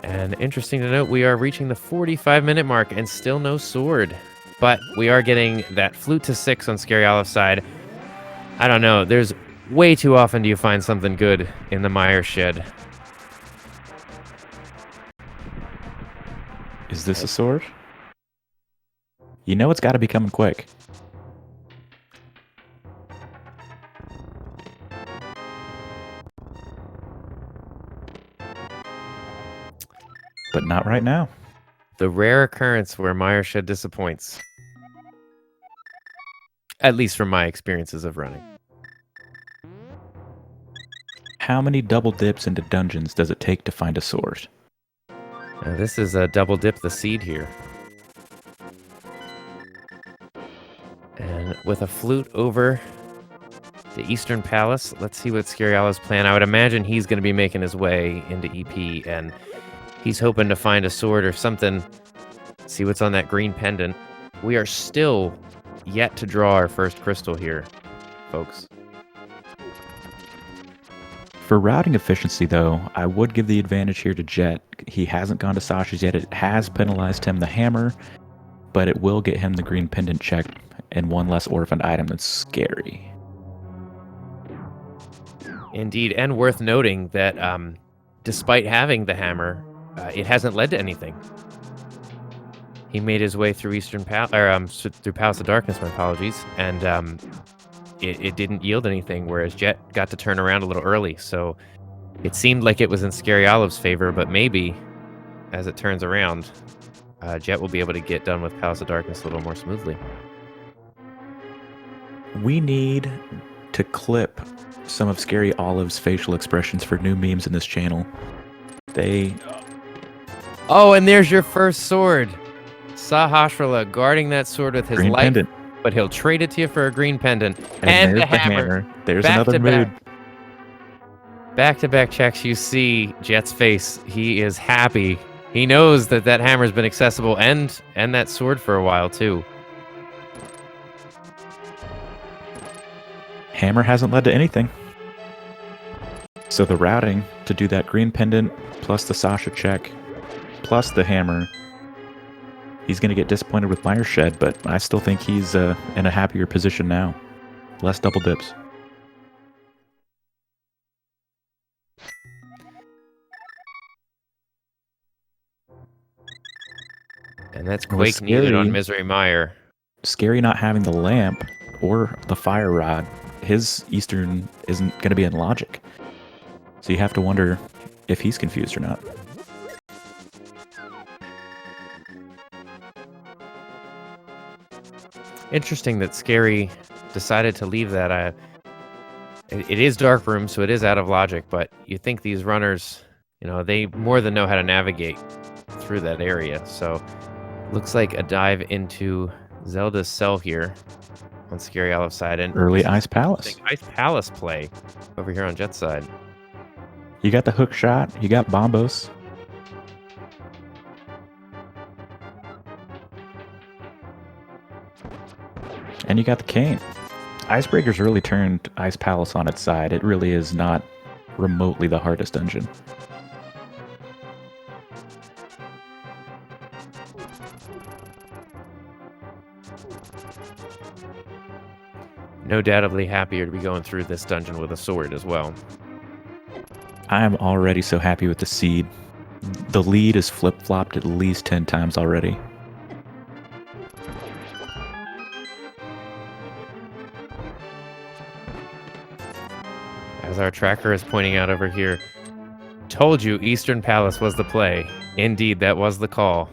And interesting to note, we are reaching the 45-minute mark and still no sword. But we are getting that flute to 6 on Scary Olive's side. I don't know. There's way too often do you find something good in the Mire Shed. Is this a sword? You know it's got to be coming quick. But not right now. The rare occurrence where Mire Shed disappoints. At least from my experiences of running. How many double dips into dungeons does it take to find a sword? This is a double dip the seed here. And with a flute over the Eastern Palace, let's see what Scary Olive's plan. I would imagine he's going to be making his way into EP, and he's hoping to find a sword or something. See what's on that green pendant. We are still yet to draw our first crystal here, folks. For routing efficiency, though, I would give the advantage here to Jet. He hasn't gone to Sasha's yet. It has penalized him the hammer, but it will get him the green pendant check and one less orphaned item that's scary. Indeed, and worth noting that despite having the hammer, it hasn't led to anything. He made his way through through Palace of Darkness, my apologies, and it didn't yield anything, whereas Jet got to turn around a little early. So it seemed like it was in Scary Olive's favor, but maybe as it turns around, Jet will be able to get done with Palace of Darkness a little more smoothly. We need to clip some of Scary Olive's facial expressions for new memes in this channel. Oh, and there's your first sword. Sahasrahla guarding that sword with his green life, pendant. But he'll trade it to you for a green pendant. And the hammer. There's back another mood. Back-to-back checks, you see Jet's face. He is happy. He knows that that hammer's been accessible and that sword for a while, too. Hammer hasn't led to anything. So the routing to do that green pendant, plus the Sasha check, plus the hammer, he's going to get disappointed with Mire Shed, but I still think he's in a happier position now. Less double dips. And that's Quake needed on Misery Mire. Scary not having the lamp or the fire rod. His Eastern isn't going to be in logic. So you have to wonder if he's confused or not. Interesting that Scary decided to leave that. It is Dark Room, so it is out of logic, but you think these runners, you know, they more than know how to navigate through that area. So looks like a dive into Zelda's cell here on Scaryolive's side. And early Ice Palace. Ice Palace play over here on Jet's side. You got the hook shot. You got Bombos. And you got the cane. Icebreaker's really turned Ice Palace on its side. It really is not remotely the hardest dungeon. No doubtably happier to be going through this dungeon with a sword as well. I am already so happy with the seed. The lead is flip-flopped at least 10 times already. As our tracker is pointing out over here, told you Eastern Palace was the play. Indeed, that was the call.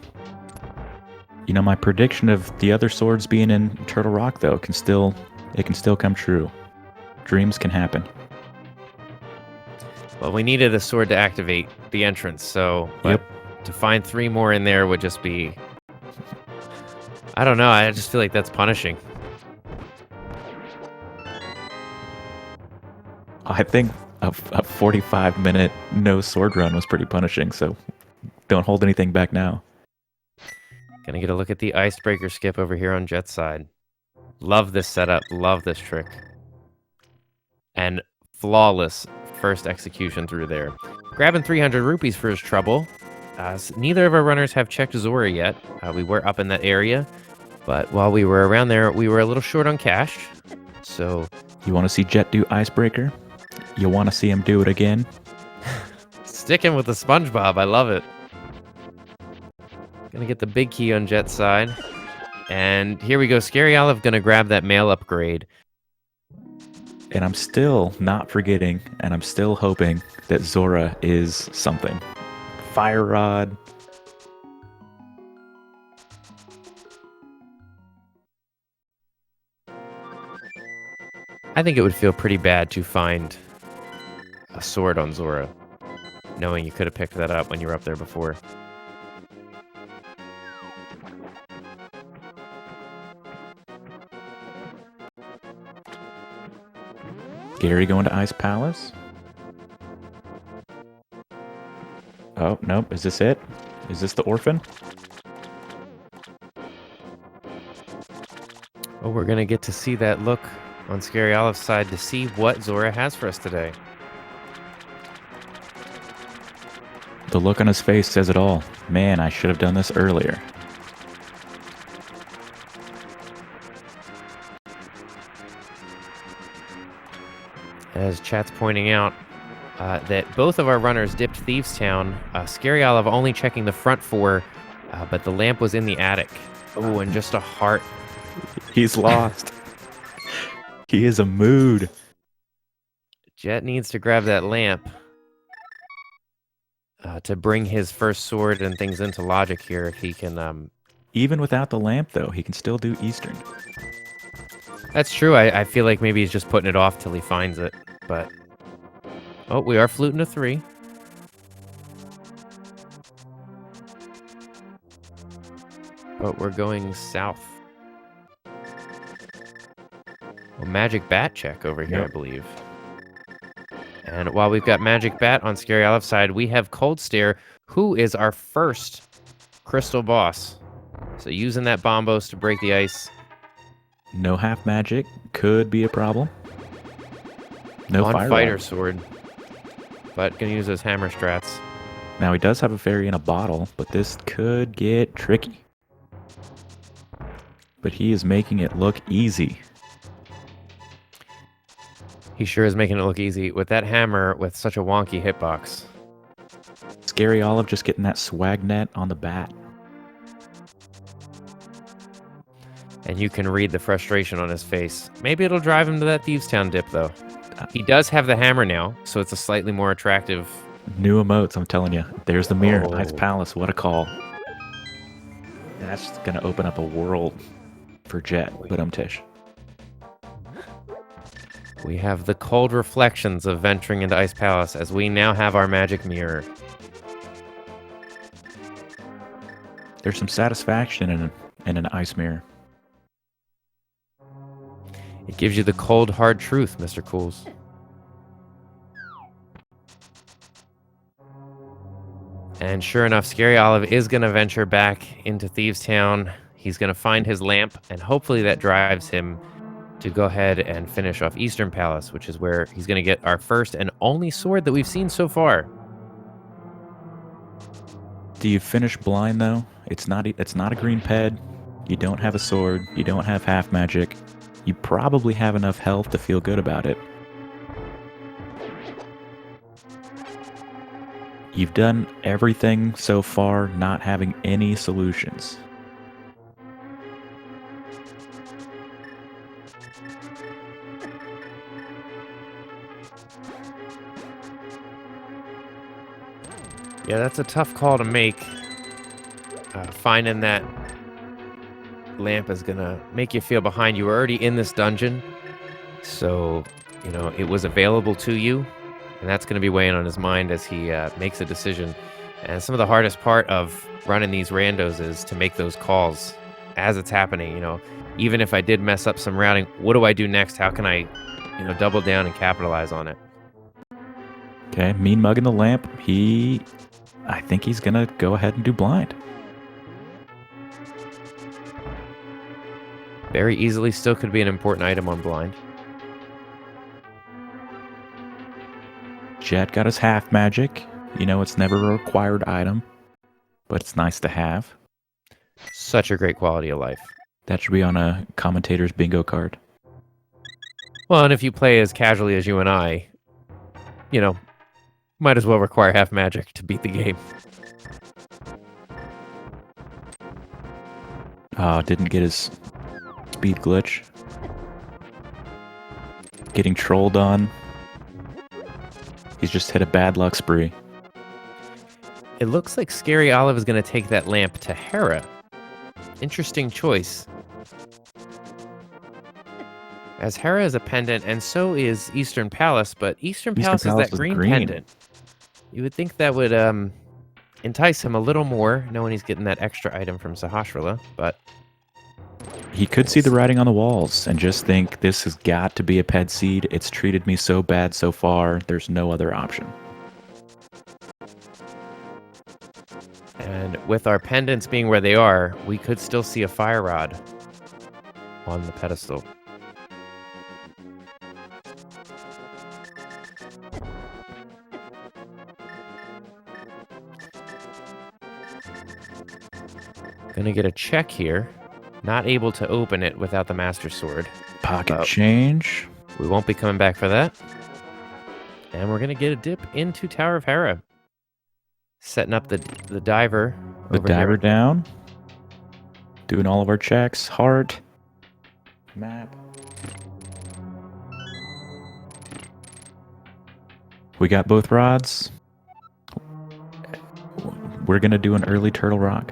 You know, my prediction of the other swords being in Turtle Rock, though, can still come true. Dreams can happen. Well, we needed a sword to activate the entrance, so to find 3 more in there would just be... I don't know, I just feel like that's punishing. I think a 45-minute no sword run was pretty punishing, so don't hold anything back now. Gonna get a look at the Icebreaker skip over here on Jet's side. Love this setup, love this trick. And flawless first execution through there. Grabbing 300 rupees for his trouble. Neither of our runners have checked Zora yet. We were up in that area, but while we were around there, we were a little short on cash. So, you want to see Jet do Icebreaker? You want to see him do it again? Sticking with the SpongeBob, I love it. Gonna get the big key on Jet's side. And here we go, Scaryolive gonna grab that mail upgrade. And I'm still not forgetting, and I'm still hoping that Zora is something. Fire Rod. I think it would feel pretty bad to find a sword on Zora, knowing you could have picked that up when you were up there before. Gary going to Ice Palace. Oh, nope. Is this it? Is this the orphan? Well, we're going to get to see that look on Scaryolive's side to see what Zora has for us today. The look on his face says it all. Man, I should have done this earlier. As chat's pointing out, that both of our runners dipped Thieves Town. Scaryolive only checking the front 4, but the lamp was in the attic. Oh, and just a heart. He's lost. He is a mood. Jet needs to grab that lamp to bring his first sword and things into logic here. If he can... Even without the lamp, though, he can still do Eastern. That's true. I feel like maybe he's just putting it off till he finds it, but... Oh, we are fluting a 3. But we're going south. Well, Magic Bat check over here, I believe. And while we've got Magic Bat on Scaryolive's side, we have Cold Stare, who is our first crystal boss. So using that Bombos to break the ice. No half magic could be a problem. No on fire fighter rod. sword, but gonna use those hammer strats. Now he does have a fairy in a bottle, but this could get tricky. But he is making it look easy. He sure is making it look easy with that hammer with such a wonky hitbox. Scaryolive just getting that swag net on the bat. And you can read the frustration on his face. Maybe it'll drive him to that Thieves Town dip, though. He does have the hammer now, so it's a slightly more attractive... New emotes, I'm telling you. There's the mirror. Oh. Ice Palace, what a call. That's going to open up a world for Jet, but Tish. We have the cold reflections of venturing into Ice Palace as we now have our magic mirror. There's some satisfaction in an ice mirror. It gives you the cold, hard truth, Mr. Cools. And sure enough, Scaryolive is going to venture back into Thieves Town. He's going to find his lamp, and hopefully that drives him to go ahead and finish off Eastern Palace, which is where he's going to get our first and only sword that we've seen so far. Do you finish blind, though? It's not a green ped. You don't have a sword. You don't have half magic. You probably have enough health to feel good about it. You've done everything so far, not having any solutions. Yeah, that's a tough call to make. Finding that lamp is gonna make you feel behind. You were already in this dungeon, so, you know, it was available to you, and that's gonna be weighing on his mind as he makes a decision. And some of the hardest part of running these randos is to make those calls as it's happening, you know. Even if I did mess up some routing, what do I do next? How can I, you know, double down and capitalize on it? Okay, mean mugging the lamp. I think he's gonna go ahead and do blind. Very easily still could be an important item on blind. Jet got his half magic. You know, it's never a required item, but it's nice to have. Such a great quality of life. That should be on a commentator's bingo card. Well, and if you play as casually as you and I, you know, might as well require half magic to beat the game. Oh, didn't get his speed glitch. Getting trolled on. He's just hit a bad luck spree. It looks like Scaryolive is going to take that lamp to Hera. Interesting choice. As Hera is a pendant, and so is Eastern Palace, but Eastern Palace is that green pendant. You would think that would entice him a little more, knowing he's getting that extra item from Sahasrahla, but... He could see the writing on the walls and just think, this has got to be a ped seed. It's treated me so bad so far. There's no other option. And with our pendants being where they are, we could still see a fire rod on the pedestal. Gonna get a check here. Not able to open it without the Master Sword. Pocket change. We won't be coming back for that. And we're gonna get a dip into Tower of Hera. Setting up the diver. The diver here. down. Doing all of our checks. Heart. Map. We got both rods. We're gonna do an early Turtle Rock.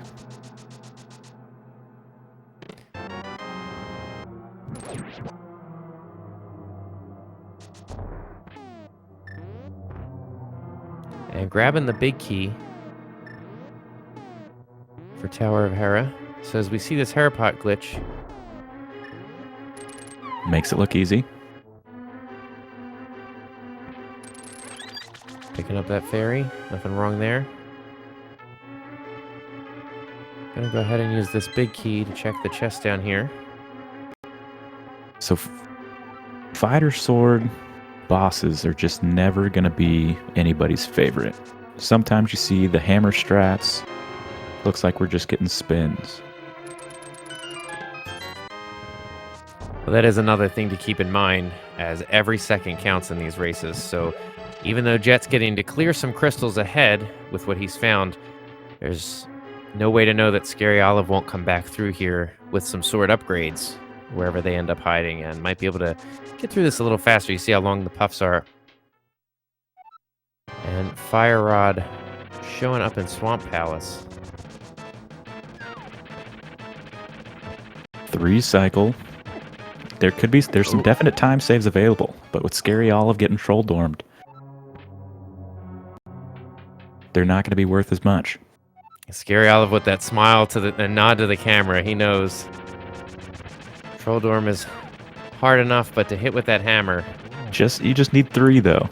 And grabbing the big key for Tower of Hera. So as we see this Hera pot glitch. Makes it look easy. Picking up that fairy. Nothing wrong there. Gonna go ahead and use this big key to check the chest down here. So, fighter sword bosses are just never going to be anybody's favorite. Sometimes you see the hammer strats. Looks like we're just getting spins. Well, that is another thing to keep in mind, as every second counts in these races. So even though Jet's getting to clear some crystals ahead with what he's found, there's no way to know that Scaryolive won't come back through here with some sword upgrades wherever they end up hiding and might be able to get through this a little faster. You see how long the puffs are. And Fire Rod showing up in Swamp Palace. 3 cycle. There's some definite time saves available, but with Scaryolive getting troll dormed, they're not going to be worth as much. Scaryolive with that smile and nod to the camera. He knows Troll Dorm is hard enough, but to hit with that hammer. You just need 3 though.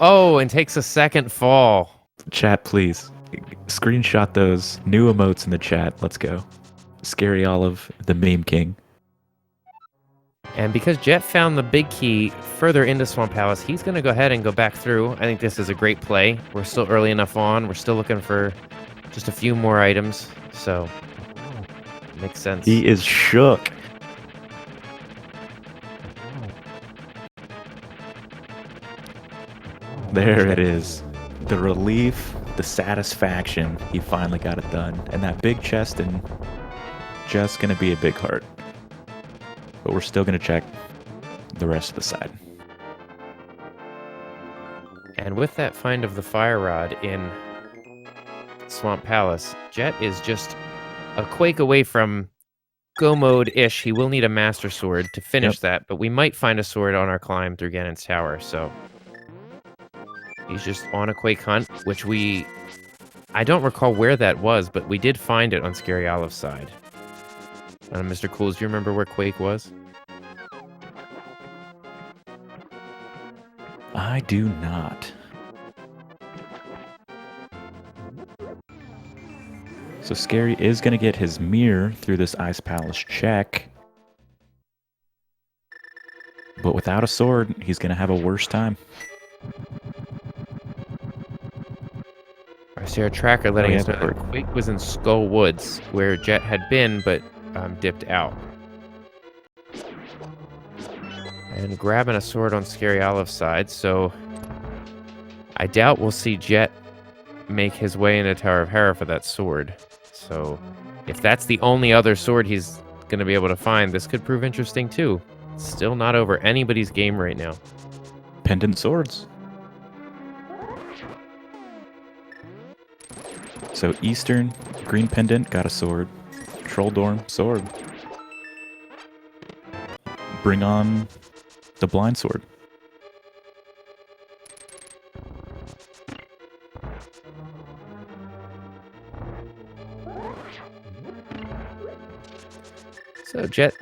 Oh, and takes a second fall. Chat, please. Screenshot those new emotes in the chat. Let's go. Scaryolive, the meme king. And because Jet found the big key further into Swamp Palace, he's going to go ahead and go back through. I think this is a great play. We're still early enough on. We're still looking for just a few more items. So, makes sense. He is shook. There it is. The relief, the satisfaction. He finally got it done. And that big chest and just going to be a big heart. But we're still going to check the rest of the side. And with that find of the Fire Rod in Swamp Palace, Jet is just a quake away from go mode-ish. He will need a Master Sword to finish that, but we might find a sword on our climb through Ganon's Tower, so he's just on a quake hunt, which I don't recall where that was, but we did find it on Scaryolive's side. Mr. Cools, do you remember where Quake was? I do not. So Scary is going to get his mirror through this Ice Palace check. But without a sword, he's going to have a worse time. I see our tracker letting us know that Quake was in Skull Woods, where Jet had been, but dipped out. And grabbing a sword on Scaryolive's side, so I doubt we'll see Jet make his way into Tower of Hera for that sword. So if that's the only other sword he's going to be able to find, this could prove interesting too. It's still not over anybody's game right now. Pendant swords. So Eastern, green pendant, got a sword. Troll Dorm, sword. Bring on the blind sword. So Jet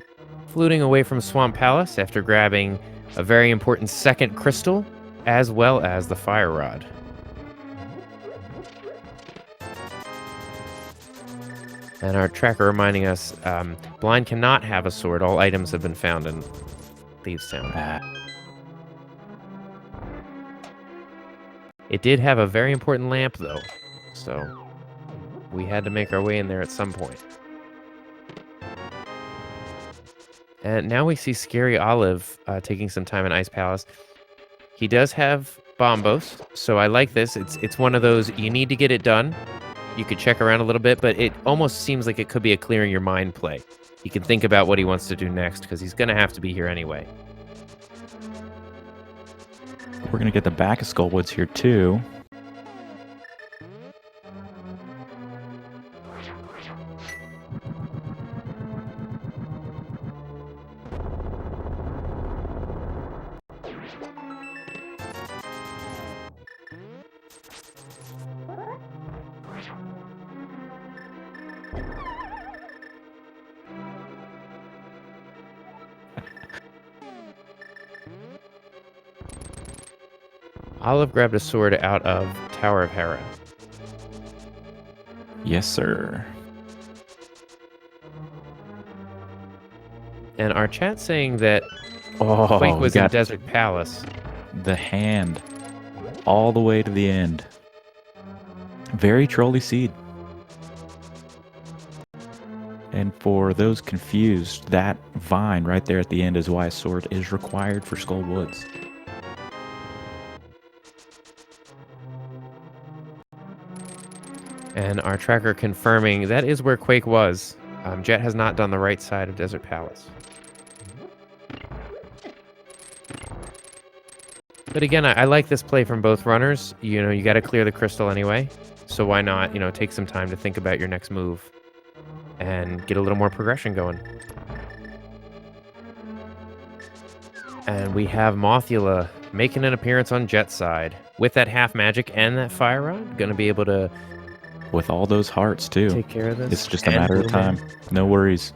fluting away from Swamp Palace after grabbing a very important second crystal, as well as the Fire Rod. And our tracker reminding us, Blind cannot have a sword. All items have been found in Thieves' Town. It did have a very important lamp, though, so we had to make our way in there at some point. And now we see Scaryolive taking some time in Ice Palace. He does have Bombos, so I like this. It's one of those, you need to get it done. You could check around a little bit, but it almost seems like it could be a clearing your mind play. He can think about what he wants to do next, because he's going to have to be here anyway. We're going to get the back of Skullwoods here, too. Olive grabbed a sword out of Tower of Hera. Yes, sir. And our chat's saying that Oh, Quake we was in got Desert Palace. the hand all the way to the end. Very trolly seed. And for those confused, that vine right there at the end is why a sword is required for Skull Woods. And our tracker confirming that is where Quake was. Jet has not done the right side of Desert Palace. But again, I like this play from both runners. You know, you got to clear the crystal anyway. So why not, you know, take some time to think about your next move and get a little more progression going. And we have Mothula making an appearance on Jet's side with that half magic and that fire rod. Going to be able to, with all those hearts too, take care of this. It's just a matter of time. No worries.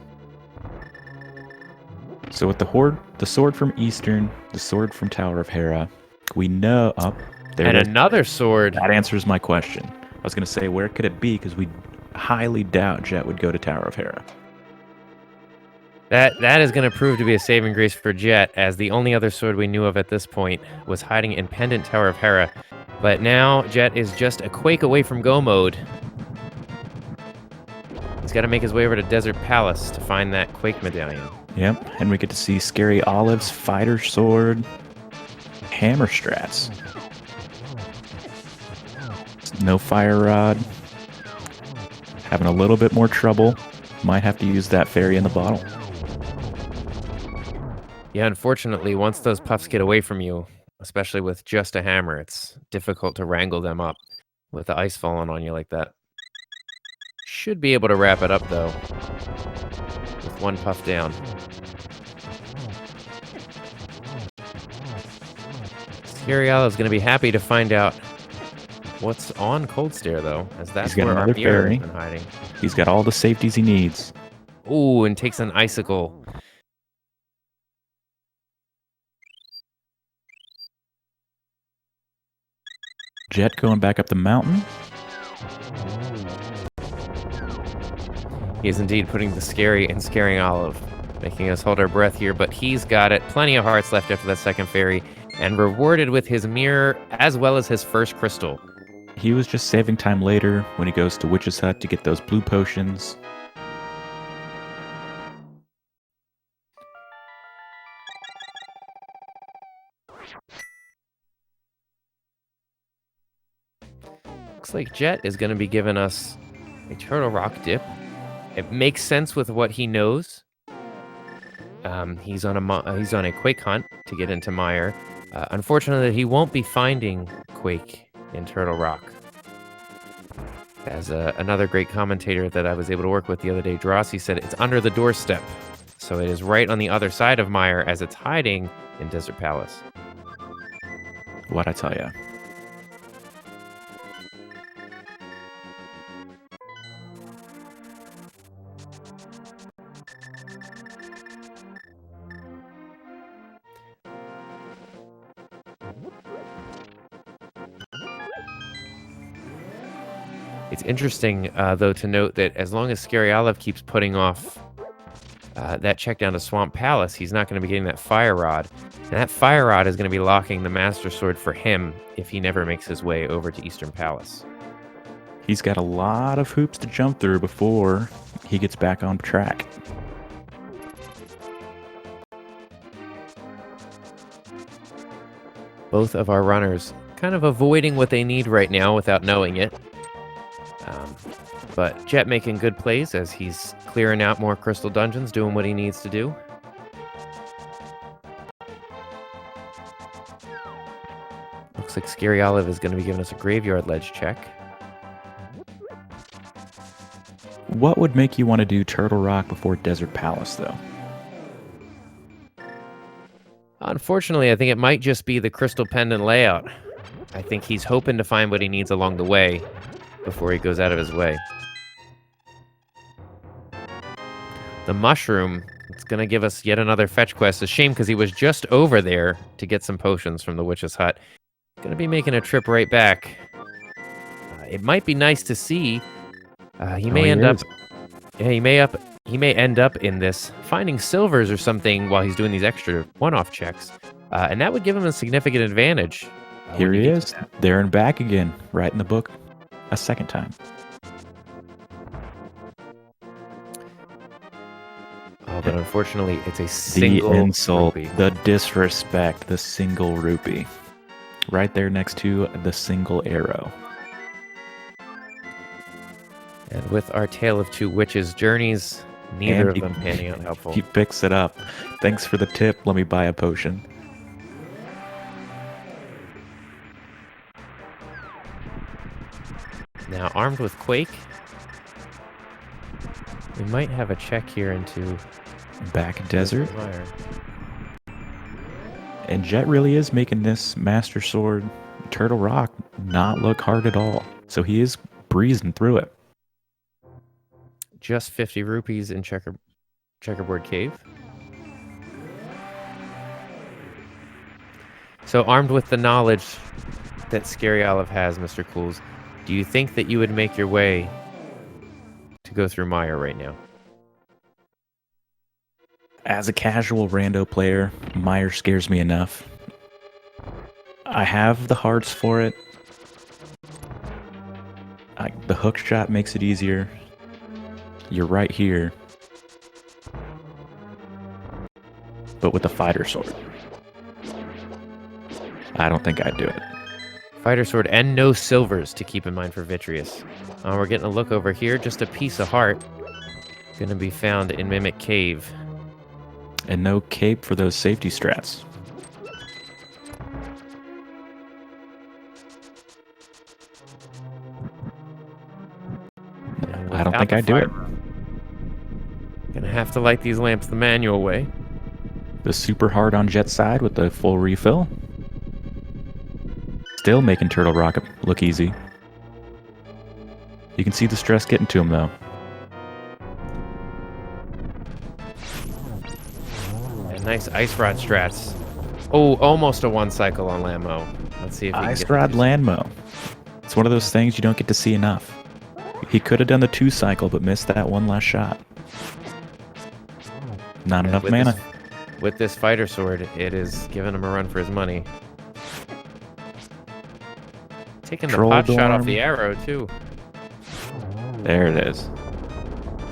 So with the sword from Eastern, the sword from Tower of Hera, we know up there. And another sword. That answers my question. I was going to say, where could it be? Because we highly doubt Jet would go to Tower of Hera. That is going to prove to be a saving grace for Jet, as the only other sword we knew of at this point was hiding in Pendant Tower of Hera. But now Jet is just a Quake away from go mode. He's got to make his way over to Desert Palace to find that Quake medallion. Yep, and we get to see Scaryolive's fighter sword, hammer strats. No fire rod. Having a little bit more trouble. Might have to use that fairy in the bottle. Yeah, unfortunately, once those puffs get away from you, especially with just a hammer, it's difficult to wrangle them up with the ice falling on you like that. Should be able to wrap it up, though, with one puff down. Scaryolive is going to be happy to find out what's on Cold Stare, though, as that's where our mirror has been hiding. He's got all the safeties he needs. Ooh, and takes an icicle. Jet going back up the mountain. He is indeed putting the Scary in Scaryolive, making us hold our breath here, but he's got it. Plenty of hearts left after that second fairy, and rewarded with his mirror as well as his first crystal. He was just saving time later when he goes to Witch's Hut to get those blue potions. Looks like Jet is going to be giving us a Turtle Rock dip. It makes sense with what he knows. He's on a Quake hunt to get into Mire. Unfortunately, he won't be finding Quake in Turtle Rock. As another great commentator that I was able to work with the other day, Drossi, said it's under the doorstep. So it is right on the other side of Mire as it's hiding in Desert Palace. What'd I tell ya? It's interesting, though, to note that as long as Scaryolive keeps putting off that check down to Swamp Palace, he's not going to be getting that Fire Rod. And that Fire Rod is going to be locking the Master Sword for him if he never makes his way over to Eastern Palace. He's got a lot of hoops to jump through before he gets back on track. Both of our runners kind of avoiding what they need right now without knowing it. But Jet making good plays as he's clearing out more crystal dungeons, doing what he needs to do. Looks like Scaryolive is going to be giving us a graveyard ledge check. What would make you want to do Turtle Rock before Desert Palace, though? Unfortunately, I think it might just be the crystal pendant layout. I think he's hoping to find what he needs along the way before he goes out of his way. The mushroom, it's going to give us yet another fetch quest. A shame because he was just over there to get some potions from the Witch's Hut. Going to be making a trip right back. It might be nice to see. He may end up he may end up in this finding silvers or something while he's doing these extra one-off checks, and that would give him a significant advantage. Here he is, there and back again, right in the book a second time. Oh, but unfortunately, it's a single The insult, rupee. the disrespect, the single rupee. Right there next to the single arrow. And with our Tale of Two Witches journeys, neither of them panning out helpful. He picks it up. Thanks for the tip. Let me buy a potion. Now, armed with Quake, we might have a check here into Back desert. Fire. And Jet really is making this Master Sword Turtle Rock not look hard at all. So he is breezing through it. Just 50 rupees in Checkerboard Cave. So armed with the knowledge that Scaryolive has, Mr. Cools, do you think that you would make your way to go through Mire right now? As a casual rando player, Mire scares me enough. I have the hearts for it. The hook shot makes it easier. You're right here. But with the fighter sword, I don't think I'd do it. Fighter sword and no silvers to keep in mind for Vitreous. We're getting a look over here. Just a piece of heart. Going to be found in Mimic Cave. And no cape for those safety strats. I don't think I'd do it. Gonna have to light these lamps the manual way. The super hard on Jet's side with the full refill. Still making Turtle Rock look easy. You can see the stress getting to him though. And nice Ice Rod strats. Oh, almost a one cycle on Lammo. Let's see if he can Ice get Rod Landmo. It's one of those things you don't get to see enough. He could have done the 2 cycle but missed that one last shot. Not enough mana. With this fighter sword, it is giving him a run for his money. Taking the pot shot off the arrow, too. There it is.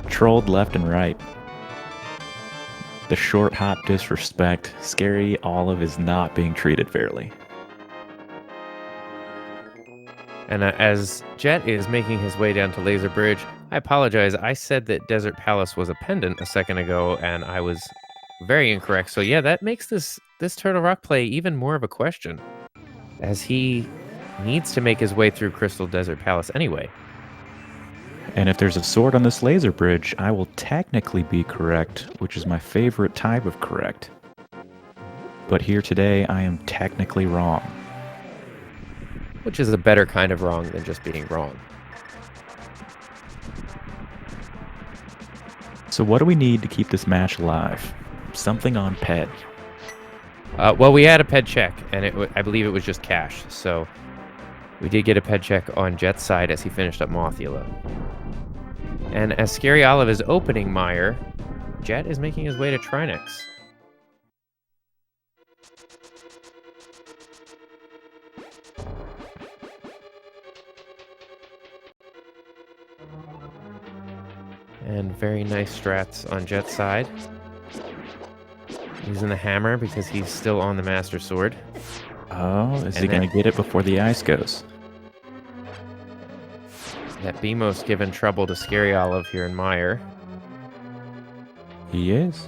Trolled left and right. The short hop disrespect. Scaryolive is not being treated fairly. And as Jet is making his way down to Laser Bridge, I apologize. I said that Desert Palace was a pendant a second ago, and I was very incorrect. So yeah, that makes this Turtle Rock play even more of a question, as he needs to make his way through Crystal Desert Palace anyway. And if there's a sword on this Laser Bridge, I will technically be correct, which is my favorite type of correct. But here today, I am technically wrong. Which is a better kind of wrong than just being wrong. So what do we need to keep this match alive? Something on Ped. Well, we had a Ped check, and I believe it was just cash. So we did get a Ped check on Jet's side as he finished up Mothula. And as Scaryolive is opening Mire, Jet is making his way to Trinex. And very nice strats on Jet's side. Using the hammer because he's still on the Master Sword. Oh, is he going to get it before the ice goes? That BMO's given trouble to Scaryolive here in Mire. He is.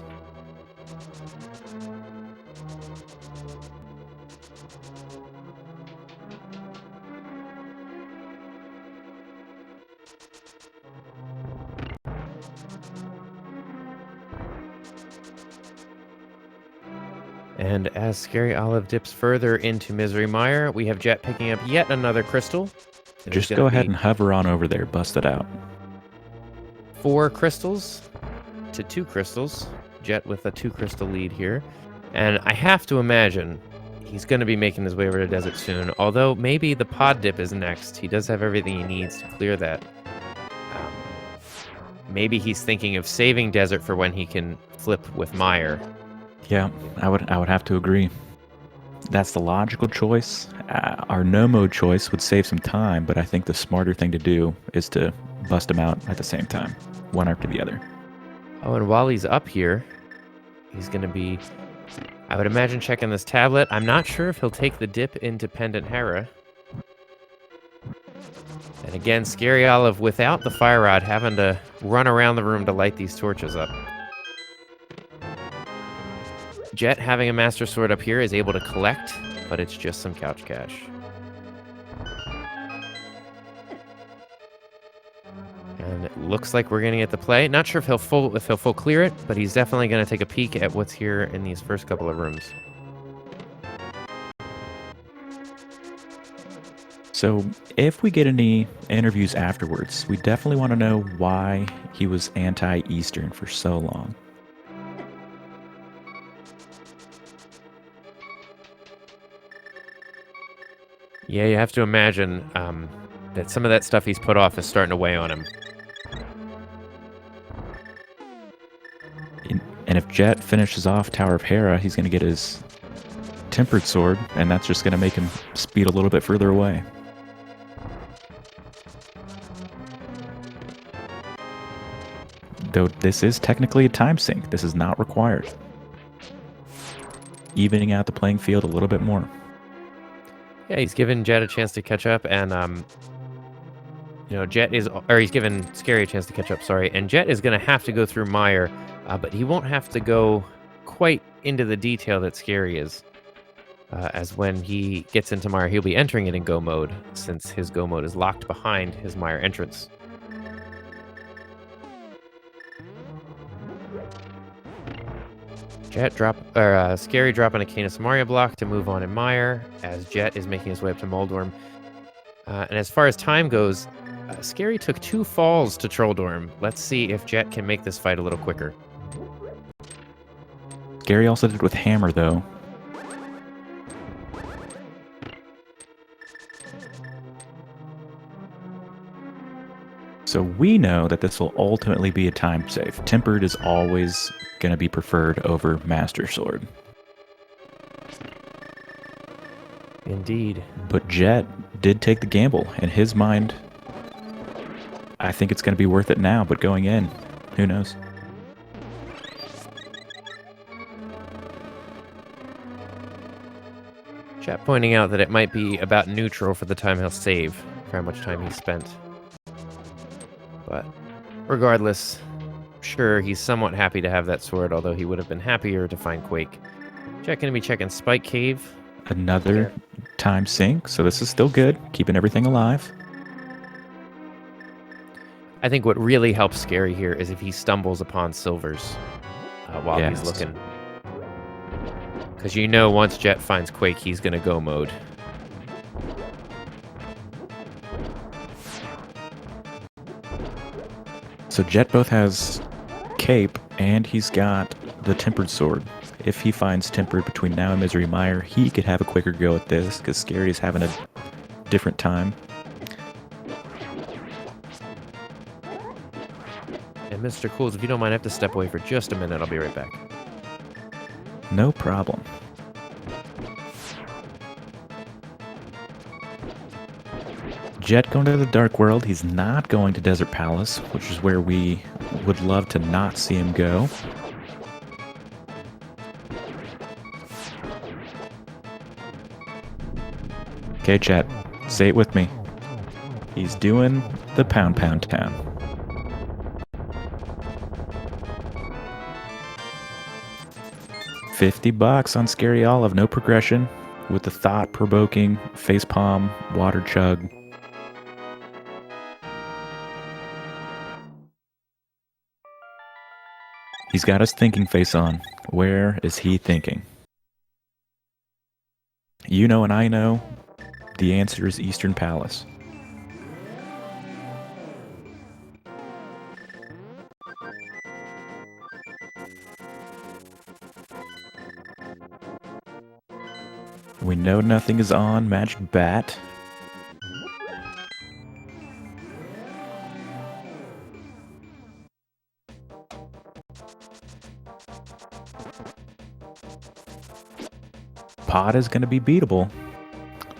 And as Scaryolive dips further into Misery Mire, we have Jet picking up yet another crystal. Just go ahead and hover on over there, bust it out. 4 crystals to 2 crystals. Jet with a 2 crystal lead here. And I have to imagine he's going to be making his way over to Desert soon. Although maybe the pod dip is next. He does have everything he needs to clear that. maybe he's thinking of saving Desert for when he can flip with Meyer. Yeah, I would have to agree. That's the logical choice. Our no-mode choice would save some time, but I think the smarter thing to do is to bust them out at the same time, one after the other. Oh, and while he's up here, he's going to be, I would imagine, checking this tablet. I'm not sure if he'll take the dip into Pendant Hera. And again, Scaryolive without the fire rod having to run around the room to light these torches up. Jet, having a Master Sword up here, is able to collect, but it's just some couch cash. And it looks like we're going to get the play. Not sure if he'll full clear it, but he's definitely going to take a peek at what's here in these first couple of rooms. So if we get any interviews afterwards, we definitely want to know why he was anti-Eastern for so long. Yeah, you have to imagine that some of that stuff he's put off is starting to weigh on him. And if Jet finishes off Tower of Hera, he's going to get his Tempered Sword, and that's just going to make him speed a little bit further away. Though this is technically a time sink, this is not required. Evening out the playing field a little bit more. Yeah, he's given Jet a chance to catch up, and he's given Scary a chance to catch up. Sorry, and Jet is going to have to go through Meyer, but he won't have to go quite into the detail that Scary is. As when he gets into Meyer, he'll be entering it in go mode, since his go mode is locked behind his Meyer entrance. Scary dropping a Canis Maria block to move on in Meyer, as Jet is making his way up to Moldorm. And as far as time goes, Scary took 2 falls to Trolldorm. Let's see if Jet can make this fight a little quicker. Scary also did it with Hammer, though. So we know that this will ultimately be a time save. Tempered is always going to be preferred over Master Sword. Indeed. But Jet did take the gamble. In his mind, I think it's going to be worth it now, but going in, who knows? Chat pointing out that it might be about neutral for the time he'll save, for how much time he spent. But regardless, sure, he's somewhat happy to have that sword, although he would have been happier to find Quake. Jet going to be checking Spike Cave. Another time sink, so this is still good, keeping everything alive. I think what really helps Scary here is if he stumbles upon Silvers while he's looking. Because once Jet finds Quake, he's going to go mode. So Jet both has Cape, and he's got the Tempered Sword. If he finds Tempered between now and Misery Mire, he could have a quicker go at this, because Scary is having a different time. And Mr. Cools, if you don't mind, I have to step away for just a minute. I'll be right back. No problem. Jet going to the Dark World. He's not going to Desert Palace, which is where we would love to not see him go. Okay, chat, say it with me. He's doing the Pound Pound Town. $50 on Scaryolive, no progression, with the thought-provoking facepalm water chug. He's got his thinking face on. Where is he thinking? You know and I know, the answer is Eastern Palace. We know nothing is on Magic Bat. Pod is going to be beatable,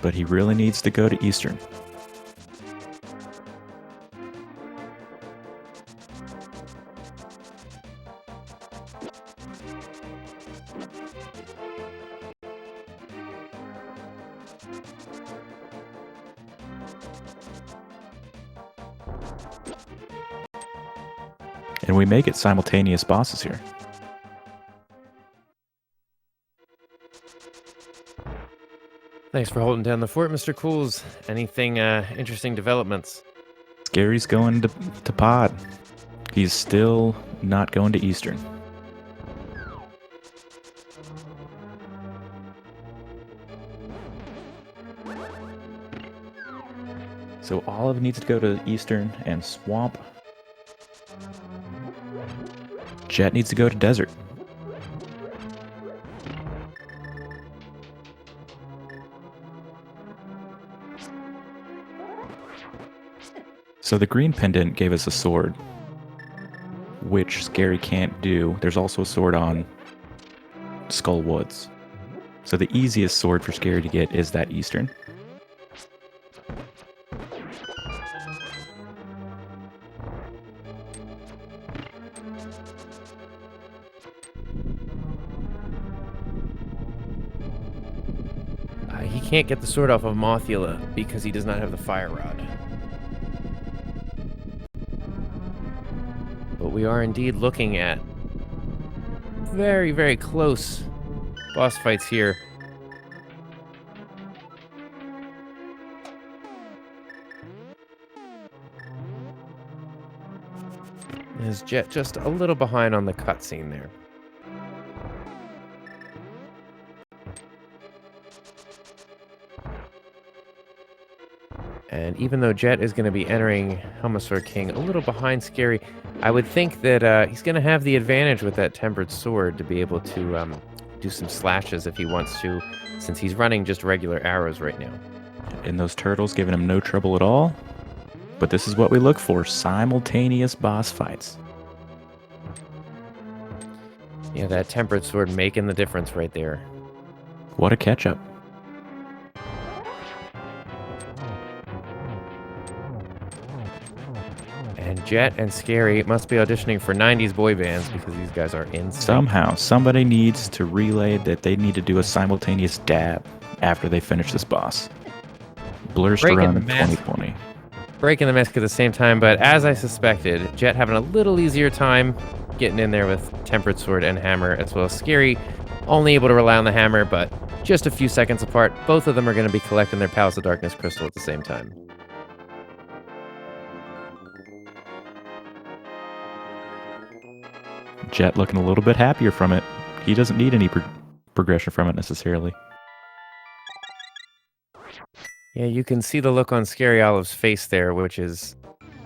but he really needs to go to Eastern. And we make it simultaneous bosses here. Thanks for holding down the fort, Mr. Cools. Anything interesting developments? Scary's going to Pod. He's still not going to Eastern. So Olive needs to go to Eastern and Swamp. Jet needs to go to Desert. So the green pendant gave us a sword, which Scary can't do. There's also a sword on Skull Woods. So the easiest sword for Scary to get is that Eastern. He can't get the sword off of Mothula because he does not have the fire rod. But we are indeed looking at very, very close boss fights here. Is Jet just a little behind on the cutscene there? And even though Jet is going to be entering Helmasaur King a little behind Scary, I would think that he's going to have the advantage with that Tempered Sword to be able to do some slashes if he wants to, since he's running just regular arrows right now. And those turtles giving him no trouble at all. But this is what we look for, simultaneous boss fights. Yeah, that Tempered Sword making the difference right there. What a catch-up. And Jet and Scary must be auditioning for 90s boy bands because these guys are insane. Somehow, somebody needs to relay that they need to do a simultaneous dab after they finish this boss. Blurst Run 2020. Breaking the mask at the same time, but as I suspected, Jet having a little easier time getting in there with Tempered Sword and Hammer, as well as Scary only able to rely on the Hammer, but just a few seconds apart. Both of them are going to be collecting their Palace of Darkness crystal at the same time. Jet looking a little bit happier from it. He doesn't need any progression from it necessarily. Yeah, you can see the look on Scaryolive's face there, which is...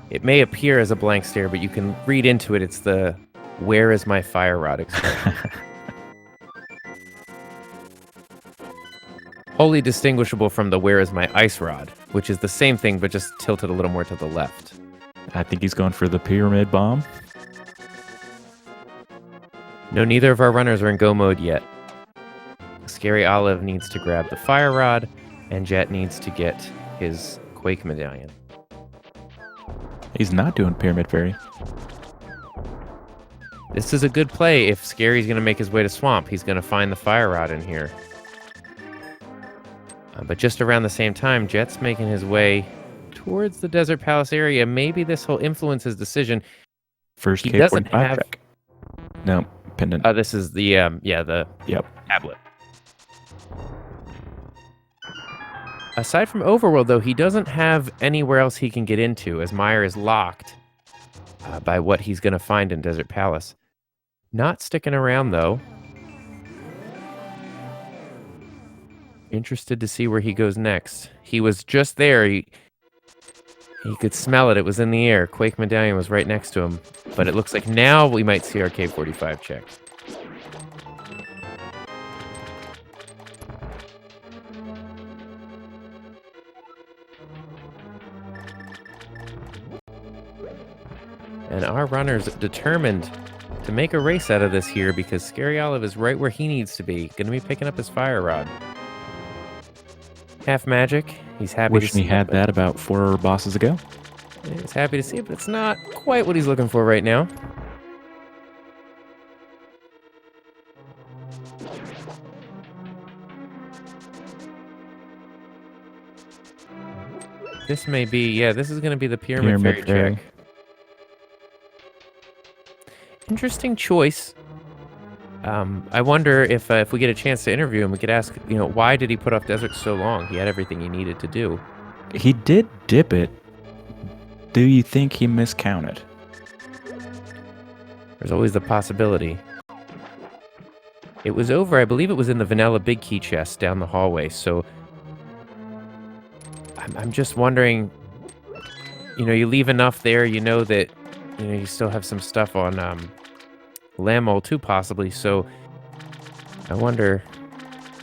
It may appear as a blank stare, but you can read into it. It's the "Where is my fire rod" expression. Wholly distinguishable from the "Where is my ice rod," which is the same thing, but just tilted a little more to the left. I think he's going for the Pyramid Bomb. No, neither of our runners are in go mode yet. Scaryolive needs to grab the fire rod, and Jet needs to get his Quake Medallion. He's not doing Pyramid Fairy. This is a good play. If Scary's going to make his way to Swamp, he's going to find the fire rod in here. But just around the same time, Jet's making his way towards the Desert Palace area. Maybe this will influence his decision. First He K45 doesn't have... track. No, pendant. This is the, the tablet. Aside from Overworld, though, he doesn't have anywhere else he can get into, as Meyer is locked by what he's going to find in Desert Palace. Not sticking around, though. Interested to see where he goes next. He was just there. He could smell it. It was in the air. Quake Medallion was right next to him. But it looks like now we might see our K45 check. And our runners determined to make a race out of this here because Scaryolive is right where he needs to be. Going to be picking up his fire rod. Half magic. He's happy to Wishing see he had that about 4 bosses ago. He's happy to see it, but it's not quite what he's looking for right now. This may be, yeah, this is going to be the Pyramid Fairy check. Interesting choice. I wonder if we get a chance to interview him, we could ask, why did he put off Desert so long? He had everything he needed to do. He did dip it. Do you think he miscounted? There's always the possibility. It was over, I believe it was in the vanilla big key chest down the hallway, so I'm just wondering, you leave enough there, that, you still have some stuff on Lamol too, possibly, so I wonder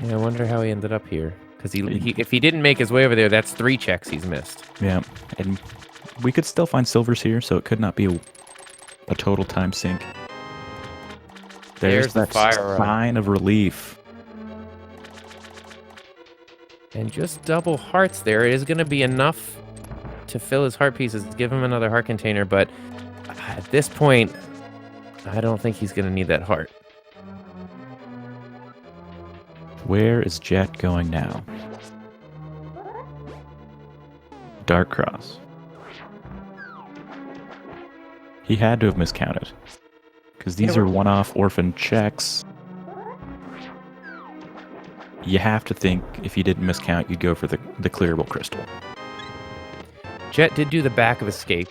how he ended up here. Because if he didn't make his way over there, that's 3 checks he's missed. Yeah, and we could still find silvers here, so it could not be a total time sink. There's that sign of relief. And just double hearts there. It is going to be enough to fill his heart pieces, give him another heart container, but at this point, I don't think he's going to need that heart. Where is Jet going now? Dark Cross. He had to have miscounted. Because these are one-off orphan checks. You have to think, if you didn't miscount, you'd go for the clearable crystal. Jet did do the back of escape,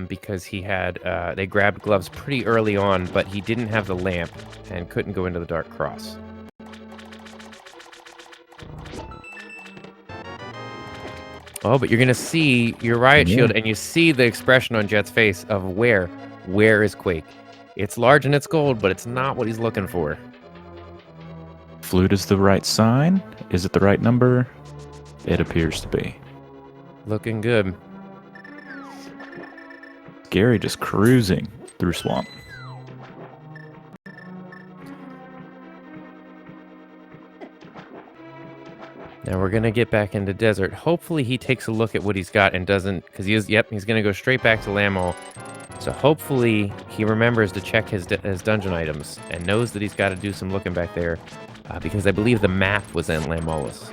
because he had, they grabbed gloves pretty early on, but he didn't have the lamp and couldn't go into the Dark Cross. Oh, but you're going to see your riot shield, and you see the expression on Jet's face of where is Quake. It's large and it's gold, but it's not what he's looking for. Flute is the right sign. Is it the right number? It appears to be. Looking good. Gary just cruising through swamp. Now we're going to get back into desert. Hopefully he takes a look at what he's got and doesn't, because he's going to go straight back to Lamol. So hopefully he remembers to check his dungeon items and knows that he's got to do some looking back there, because I believe the map was in Lamolis.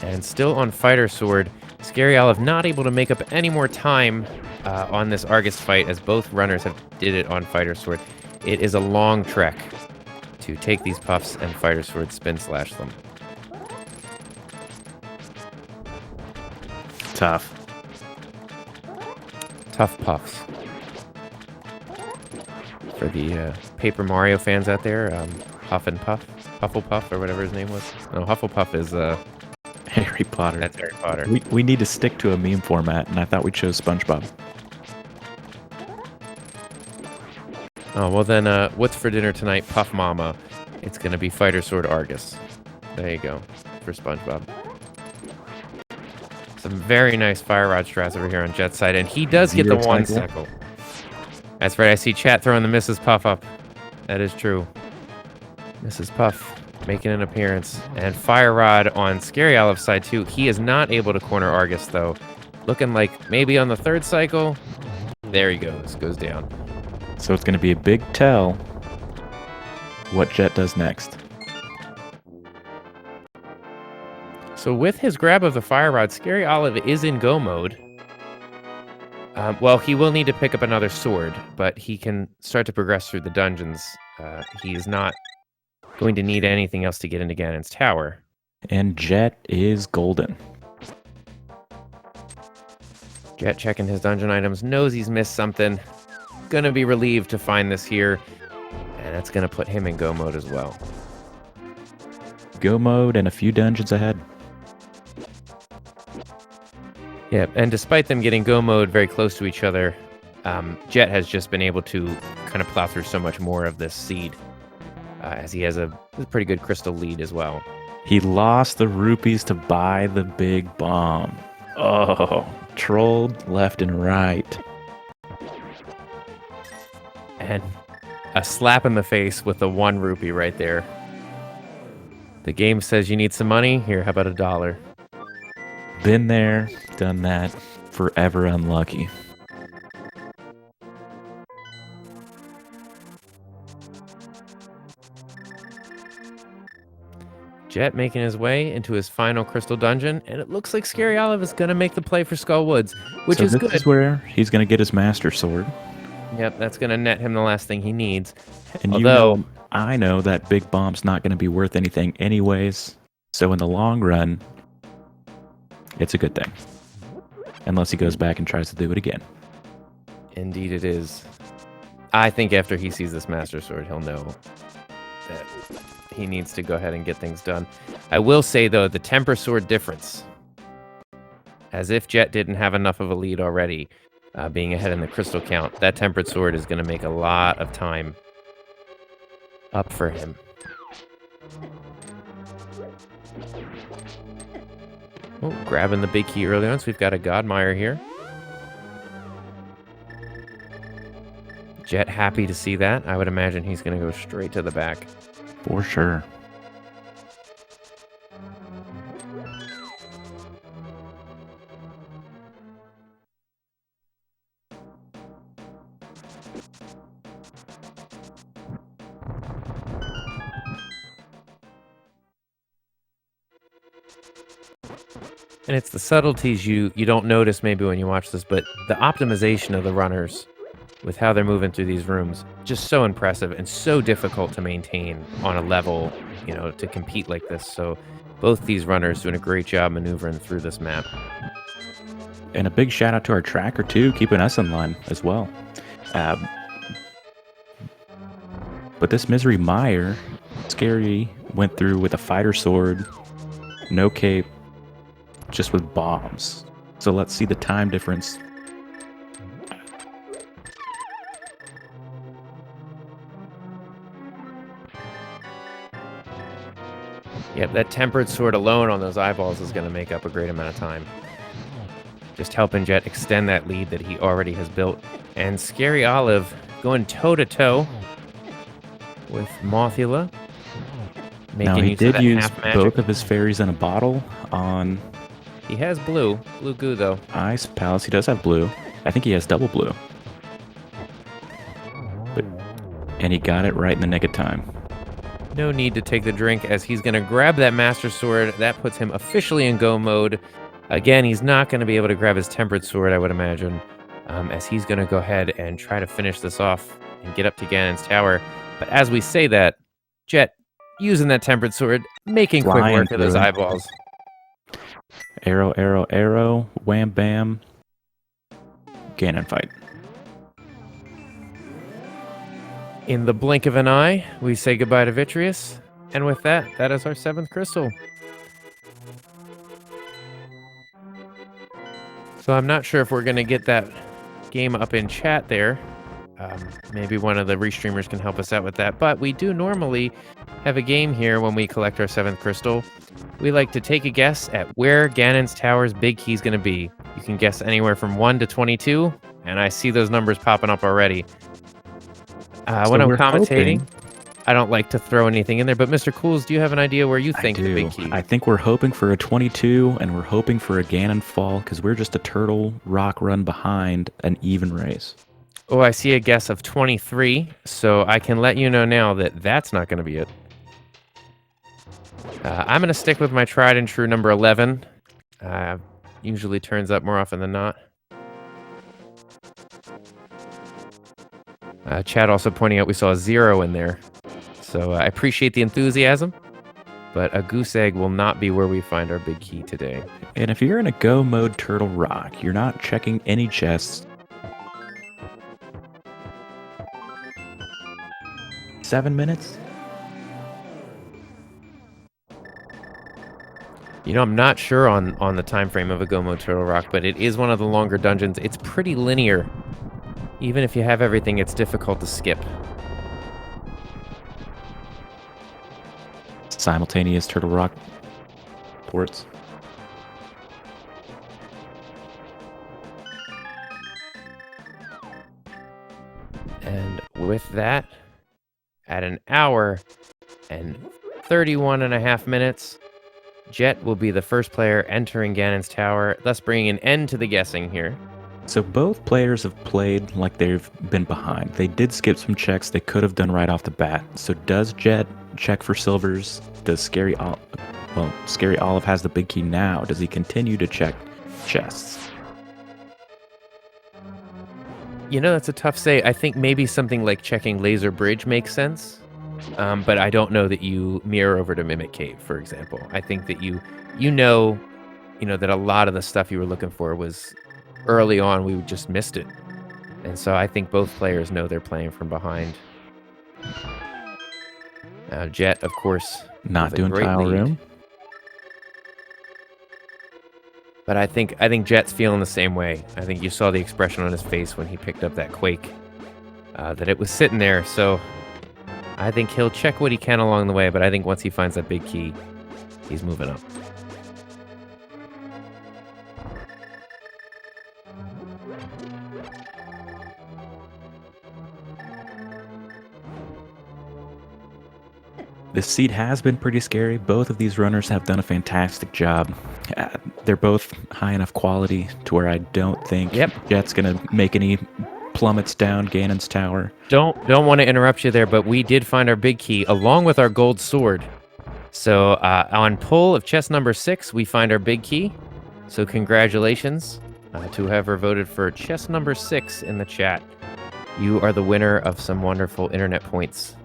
And still on Fighter Sword, Scaryolive not able to make up any more time on this Argus fight, as both runners did it on Fighter Sword. It is a long trek to take these puffs and Fighter Sword spin slash them. Tough puffs. For the Paper Mario fans out there, Huff and Puff, Hufflepuff, or whatever his name was. No, Hufflepuff is Harry Potter. That's Harry Potter. We need to stick to a meme format, and I thought we chose SpongeBob. Oh, well then, what's for dinner tonight, Puff Mama? It's gonna be Fighter Sword Argus. There you go, for SpongeBob. Some very nice fire rod strats over here on Jet's side, and he does get the 1 cycle. That's right, I see chat throwing the Mrs. Puff up. That is true. Mrs. Puff making an appearance. And fire rod on Scaryolive's side too. He is not able to corner Argus though. Looking like maybe on the 3rd cycle. There he goes, goes down. So it's going to be a big tell what Jet does next. So with his grab of the fire rod, Scaryolive is in go mode. Well, he will need to pick up another sword, but he can start to progress through the dungeons. He is not going to need anything else to get into Ganon's tower. And Jet is golden. Jet checking his dungeon items, knows he's missed something. Gonna be relieved to find this here, and that's gonna put him in go mode as well. Go mode and a few dungeons ahead. Yeah, and despite them getting go mode very close to each other, Jet has just been able to kind of plow through so much more of this seed, as he has a pretty good crystal lead as well. He lost the rupees to buy the big bomb. Oh. trolled left and right. And a slap in the face with the 1 rupee right there. The game says you need some money. Here, how about $1? Been there, done that. Forever unlucky. Jet making his way into his final crystal dungeon, and it looks like Scaryolive is going to make the play for Skull Woods, which is good. This is where he's going to get his Master Sword. Yep, that's going to net him the last thing he needs. And Although, I know that big bomb's not going to be worth anything anyways. So in the long run, it's a good thing. Unless he goes back and tries to do it again. Indeed it is. I think after he sees this Master Sword, he'll know that he needs to go ahead and get things done. I will say, though, the Temper Sword difference, as if Jet didn't have enough of a lead already, being ahead in the crystal count, that Tempered Sword is going to make a lot of time up for him. Oh, grabbing the big key early on, so we've got a Godmire here. Jet happy to see that. I would imagine he's going to go straight to the back. For sure. And it's the subtleties you don't notice maybe when you watch this, but the optimization of the runners with how they're moving through these rooms, just so impressive and so difficult to maintain on a level, you know, to compete like this. So both these runners doing a great job maneuvering through this map. And a big shout out to our tracker too, keeping us in line as well. But this Misery Mire, Scary went through with a fighter sword, no cape, just with bombs. So let's see the time difference. Yep, that Tempered Sword alone on those eyeballs is going to make up a great amount of time. Just helping Jet extend that lead that he already has built. And Scaryolive going toe-to-toe with Mothula. Now, he did use both of his fairies in a bottle on... He has blue goo, though. Ice Palace, he does have blue. I think he has double blue. And he got it right in the nick of time. No need to take the drink as he's going to grab that Master Sword. That puts him officially in go mode. Again, he's not going to be able to grab his Tempered Sword, I would imagine, as he's going to go ahead and try to finish this off and get up to Ganon's tower. But as we say that, Jet using that Tempered Sword, making quick work of those eyeballs. Arrow, arrow, arrow, wham, bam. Ganon fight. In the blink of an eye, we say goodbye to Vitreous. And with that, that is our 7th crystal. So I'm not sure if we're going to get that game up in chat there. Maybe one of the restreamers can help us out with that. But we do normally have a game here when we collect our 7th crystal. We like to take a guess at where Ganon's tower's big key is going to be. You can guess anywhere from 1 to 22, and I see those numbers popping up already. When I'm commentating, I don't like to throw anything in there, but Mr. Cools, do you have an idea where you think the big key? I think we're hoping for a 22, and we're hoping for a Ganon fall, because we're just a turtle rock run behind an even race. Oh, I see a guess of 23, so I can let you know now that that's not going to be it. I'm going to stick with my tried and true number 11. Usually turns up more often than not. Chad also pointing out we saw a 0 in there. So I appreciate the enthusiasm, but a goose egg will not be where we find our big key today. And if you're in a go mode turtle rock, you're not checking any chests. 7 minutes? You know, I'm not sure on the time frame of a Go Mode Turtle Rock, but it is one of the longer dungeons. It's pretty linear. Even if you have everything, it's difficult to skip. Simultaneous Turtle Rock ports. And with that, at an hour and 31.5 minutes, Jet will be the first player entering Ganon's tower, thus bringing an end to the guessing here. So both players have played like they've been behind. They did skip some checks they could have done right off the bat. So does Jet check for silvers? Does Scary Olive has the big key now. Does he continue to check chests? You know, that's a tough say. I think maybe something like checking Laser Bridge makes sense. But I don't know that you mirror over to Mimic Cave, for example. I think that you know that a lot of the stuff you were looking for was early on. We just missed it. And so I think both players know they're playing from behind. Jet, of course, Not with a doing great tile lead. room. But I think Jet's feeling the same way. I think you saw the expression on his face when he picked up that Quake, that it was sitting there. So I think he'll check what he can along the way, but I think once he finds that big key, he's moving up. This seed has been pretty scary. Both of these runners have done a fantastic job. They're both high enough quality to where I don't think Jet's going to make any plummets down Ganon's tower. Don't want to interrupt you there, but we did find our big key along with our gold sword. So on pull of chest number 6, we find our big key. So congratulations to whoever voted for chest number 6 in the chat. You are the winner of some wonderful internet points.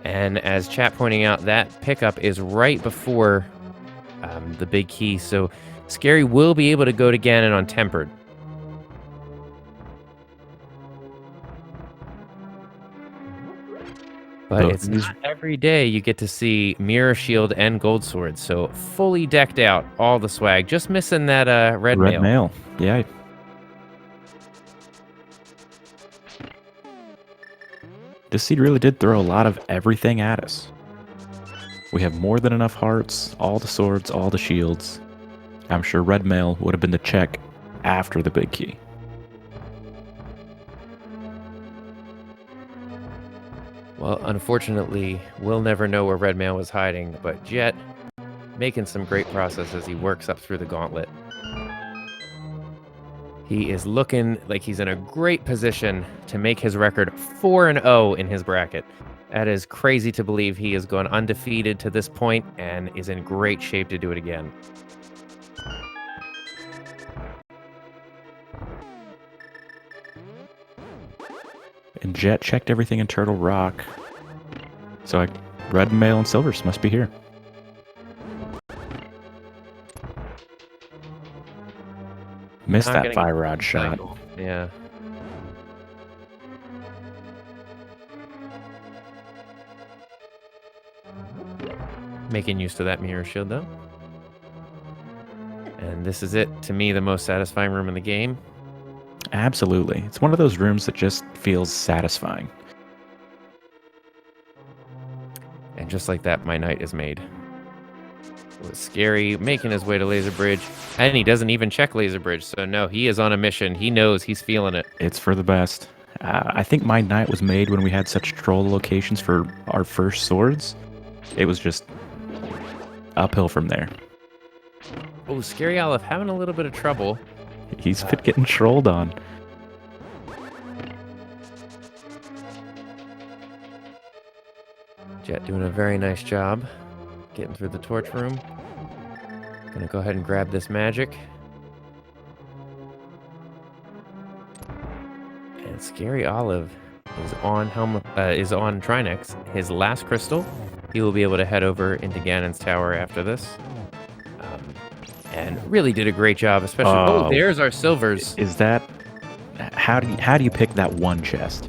And as chat pointing out, that pickup is right before the big key. So Scary will be able to go to Ganon on Tempered. But it's not every day you get to see Mirror Shield and Gold Sword. So fully decked out, all the swag. Just missing that red mail. Yeah. This seed really did throw a lot of everything at us. We have more than enough hearts, all the swords, all the shields. I'm sure red mail would have been the check after the big key. Well, unfortunately, we'll never know where red mail was hiding, but Jet making some great process as he works up through the gauntlet. He is looking like he's in a great position to make his record 4-0 in his bracket. That is crazy to believe. He has gone undefeated to this point and is in great shape to do it again. And Jet checked everything in Turtle Rock. So red mail and silvers must be here. Missed that fire rod shot. Yeah. Making use of that mirror shield, though. And this is it. To me, the most satisfying room in the game. Absolutely. It's one of those rooms that just feels satisfying. And just like that, my night is made. With Scary making his way to Laser Bridge, and he doesn't even check Laser Bridge. So no, he is on a mission. He knows, he's feeling it. It's for the best. I think my night was made when we had such troll locations for our first swords. It was just uphill from there. Oh, Scaryolive having a little bit of trouble. He's been getting trolled on. Jet doing a very nice job getting through the torch room. Gonna go ahead and grab this magic. And Scaryolive is on Trinex, his last crystal. He will be able to head over into Ganon's tower after this. And really did a great job, especially. Oh, there's our silvers. Is that how do you pick that one chest?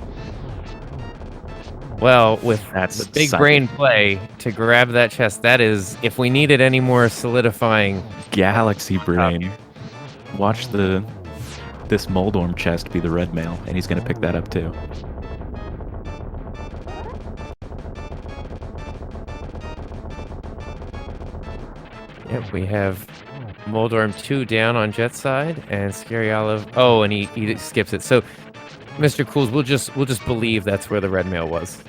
Well, with the big brain play to grab that chest, that is, if we needed any more solidifying galaxy brain. Watch this Moldorm chest be the red mail, and he's gonna pick that up too. Yep, we have Moldorm 2 down on Jet's side, and Scaryolive. Oh, and he skips it. So, Mr. Cools, we'll just believe that's where the red mail was.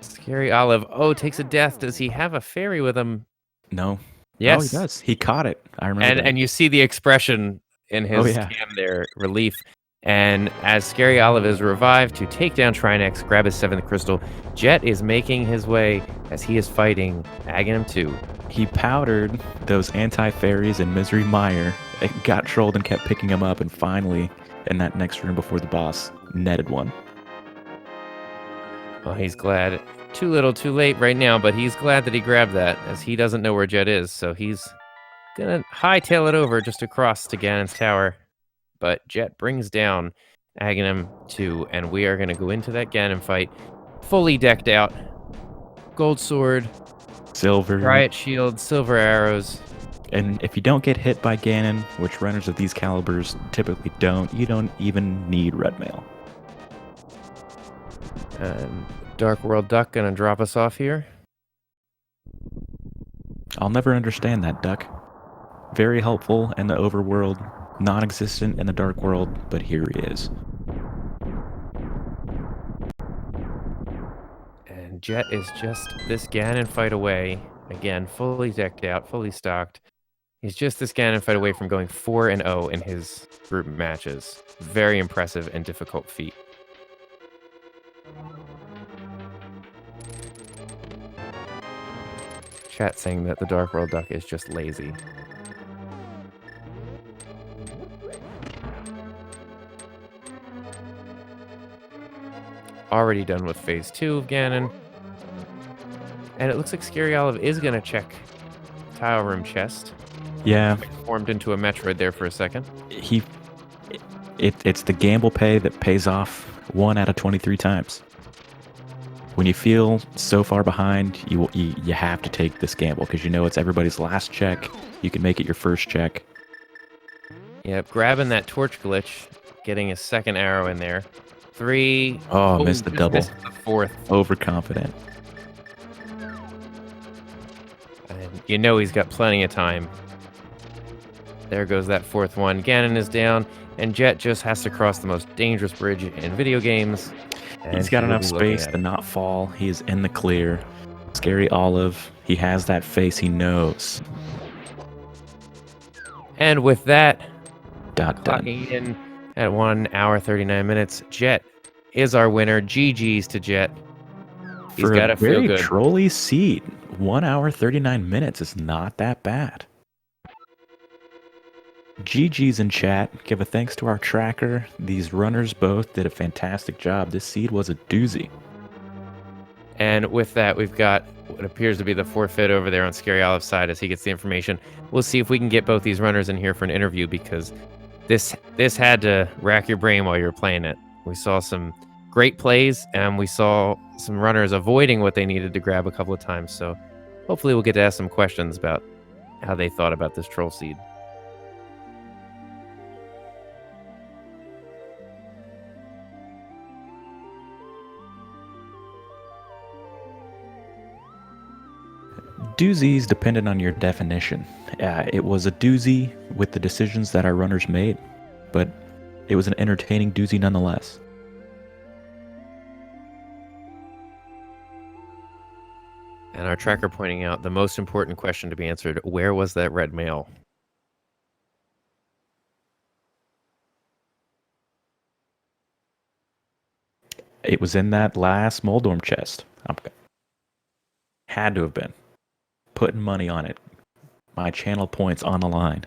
Scaryolive. Oh, takes a death. Does he have a fairy with him? No. Yes. Oh, he does. He caught it. I remember that. And you see the expression in his cam there, relief. And as Scaryolive is revived to take down Trinex, grab his 7th crystal, Jet is making his way as he is fighting Aghanim 2. He powdered those anti-fairies in Misery Mire, it got trolled and kept picking them up, and finally, in that next room before the boss, netted one. Well, he's glad. Too little, too late right now, but he's glad that he grabbed that, as he doesn't know where Jet is, so he's gonna hightail it over just across to Ganon's tower. But Jet brings down Aghanim 2, and we are gonna go into that Ganon fight fully decked out. Gold sword, Silver. riot shield, silver arrows. And if you don't get hit by Ganon, which runners of these calibers typically don't, you don't even need red mail. And Dark World Duck gonna drop us off here. I'll never understand that duck. Very helpful in the overworld, non-existent in the dark world, but here he is. And Jet is just this Ganon fight away. Again, fully decked out, fully stocked. He's just this Ganon fight away from going 4-0 in his group matches. Very impressive and difficult feat. Chat saying that the Dark World Duck is just lazy. Already done with phase 2 of Ganon. And it looks like Scaryolive is going to check Tile Room chest. Yeah. Formed into a Metroid there for a second. It's the gamble pay that pays off 1 out of 23 times. When you feel so far behind, you have to take this gamble because you know it's everybody's last check. You can make it your first check. Yep, grabbing that torch glitch, getting a second arrow in there. 3. Oh, missed the double. Missed the 4th. Overconfident. And you know he's got plenty of time. There goes that 4th one. Ganon is down, and Jet just has to cross the most dangerous bridge in video games. He's got enough space to not fall. He is in the clear. Scaryolive, he has that face, he knows. And with that, Done. clocking in at 1 hour 39 minutes, Jet is our winner. GG's to Jet. He's got to feel good. For a very trolly seed, 1 hour 39 minutes is not that bad. GG's in chat. Give a thanks to our tracker. These runners both did a fantastic job. This seed was a doozy. And with that, we've got what appears to be the forfeit over there on Scaryolive's side as he gets the information. We'll see if we can get both these runners in here for an interview because this had to rack your brain while you were playing it. We saw some great plays and we saw some runners avoiding what they needed to grab a couple of times. So hopefully we'll get to ask some questions about how they thought about this troll seed. Doozies depended on your definition. It was a doozy with the decisions that our runners made, but it was an entertaining doozy nonetheless. And our tracker pointing out the most important question to be answered, where was that red mail? It was in that last Moldorm chest. Had to have been. Putting money on it. My channel points on the line.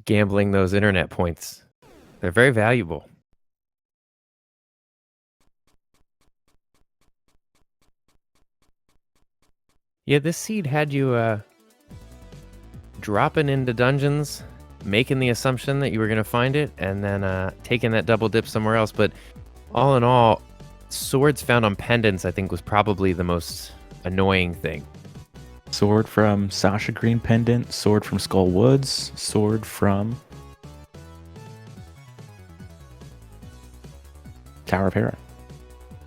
Gambling those internet points. They're very valuable. Yeah, this seed had you dropping into dungeons, making the assumption that you were going to find it, and then taking that double dip somewhere else. But all in all, swords found on pendants, I think, was probably the most annoying thing. Sword from Sasha Green pendant, sword from Skull Woods, sword from Tower of Hera.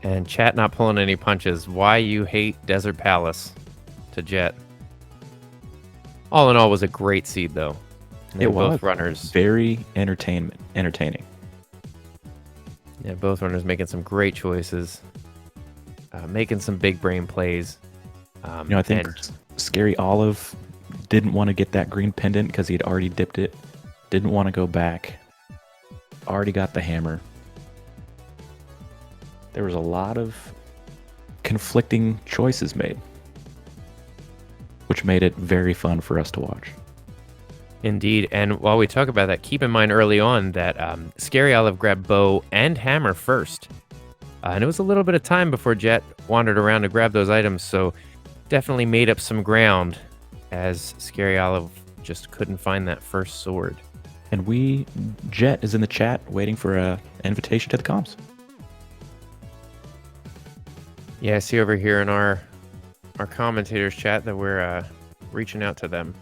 And chat not pulling any punches. Why you hate Desert Palace to Jet. All in all, was a great seed, though. It was. Both runners. Very entertaining. Yeah, both runners making some great choices. Making some big brain plays. I think Scaryolive didn't want to get that green pendant because he had already dipped it. Didn't want to go back. Already got the hammer. There was a lot of conflicting choices made, which made it very fun for us to watch. Indeed, and while we talk about that, keep in mind early on that Scaryolive grabbed bow and hammer first. And it was a little bit of time before Jet wandered around to grab those items, so definitely made up some ground as Scaryolive just couldn't find that first sword. And Jet is in the chat waiting for an invitation to the comms. Yeah, I see over here in our commentators chat that we're reaching out to them.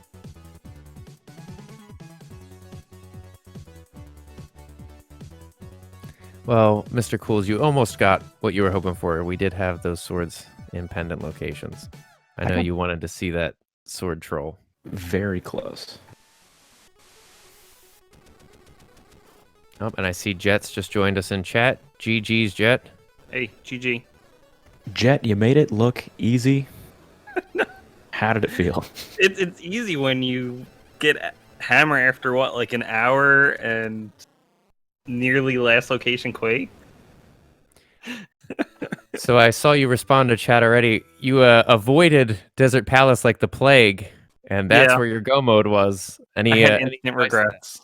Well, Mr. Cools, you almost got what you were hoping for. We did have those swords in pendant locations. I know you wanted to see that sword troll. Very close. Oh, and I see Jet's just joined us in chat. GG's, Jet. Hey, GG. Jet, you made it look easy. How did it feel? It's easy when you get hammer after what, like an hour and nearly last location Quake. So I saw you respond to chat already. You avoided Desert Palace like the plague, and that's where your go mode was. I had instant regrets.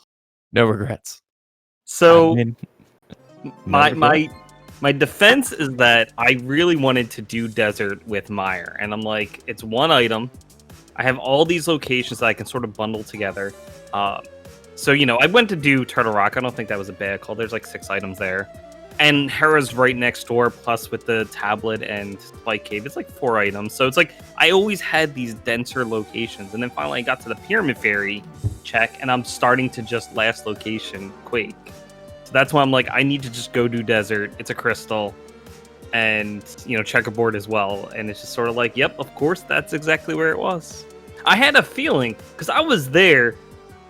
No regrets. So my defense is that I really wanted to do desert with Mire, and I'm like, it's one item. I have all these locations that I can sort of bundle together. So, I went to do Turtle Rock. I don't think that was a bad call. There's like 6 items there. And Hera's right next door, plus with the tablet and Spike Cave, it's like 4 items. So it's like, I always had these denser locations. And then finally I got to the Pyramid Fairy check, and I'm starting to just last location Quake. So that's why I'm like, I need to just go do desert. It's a crystal. And, checkerboard as well. And it's just sort of like, yep, of course, that's exactly where it was. I had a feeling, because I was there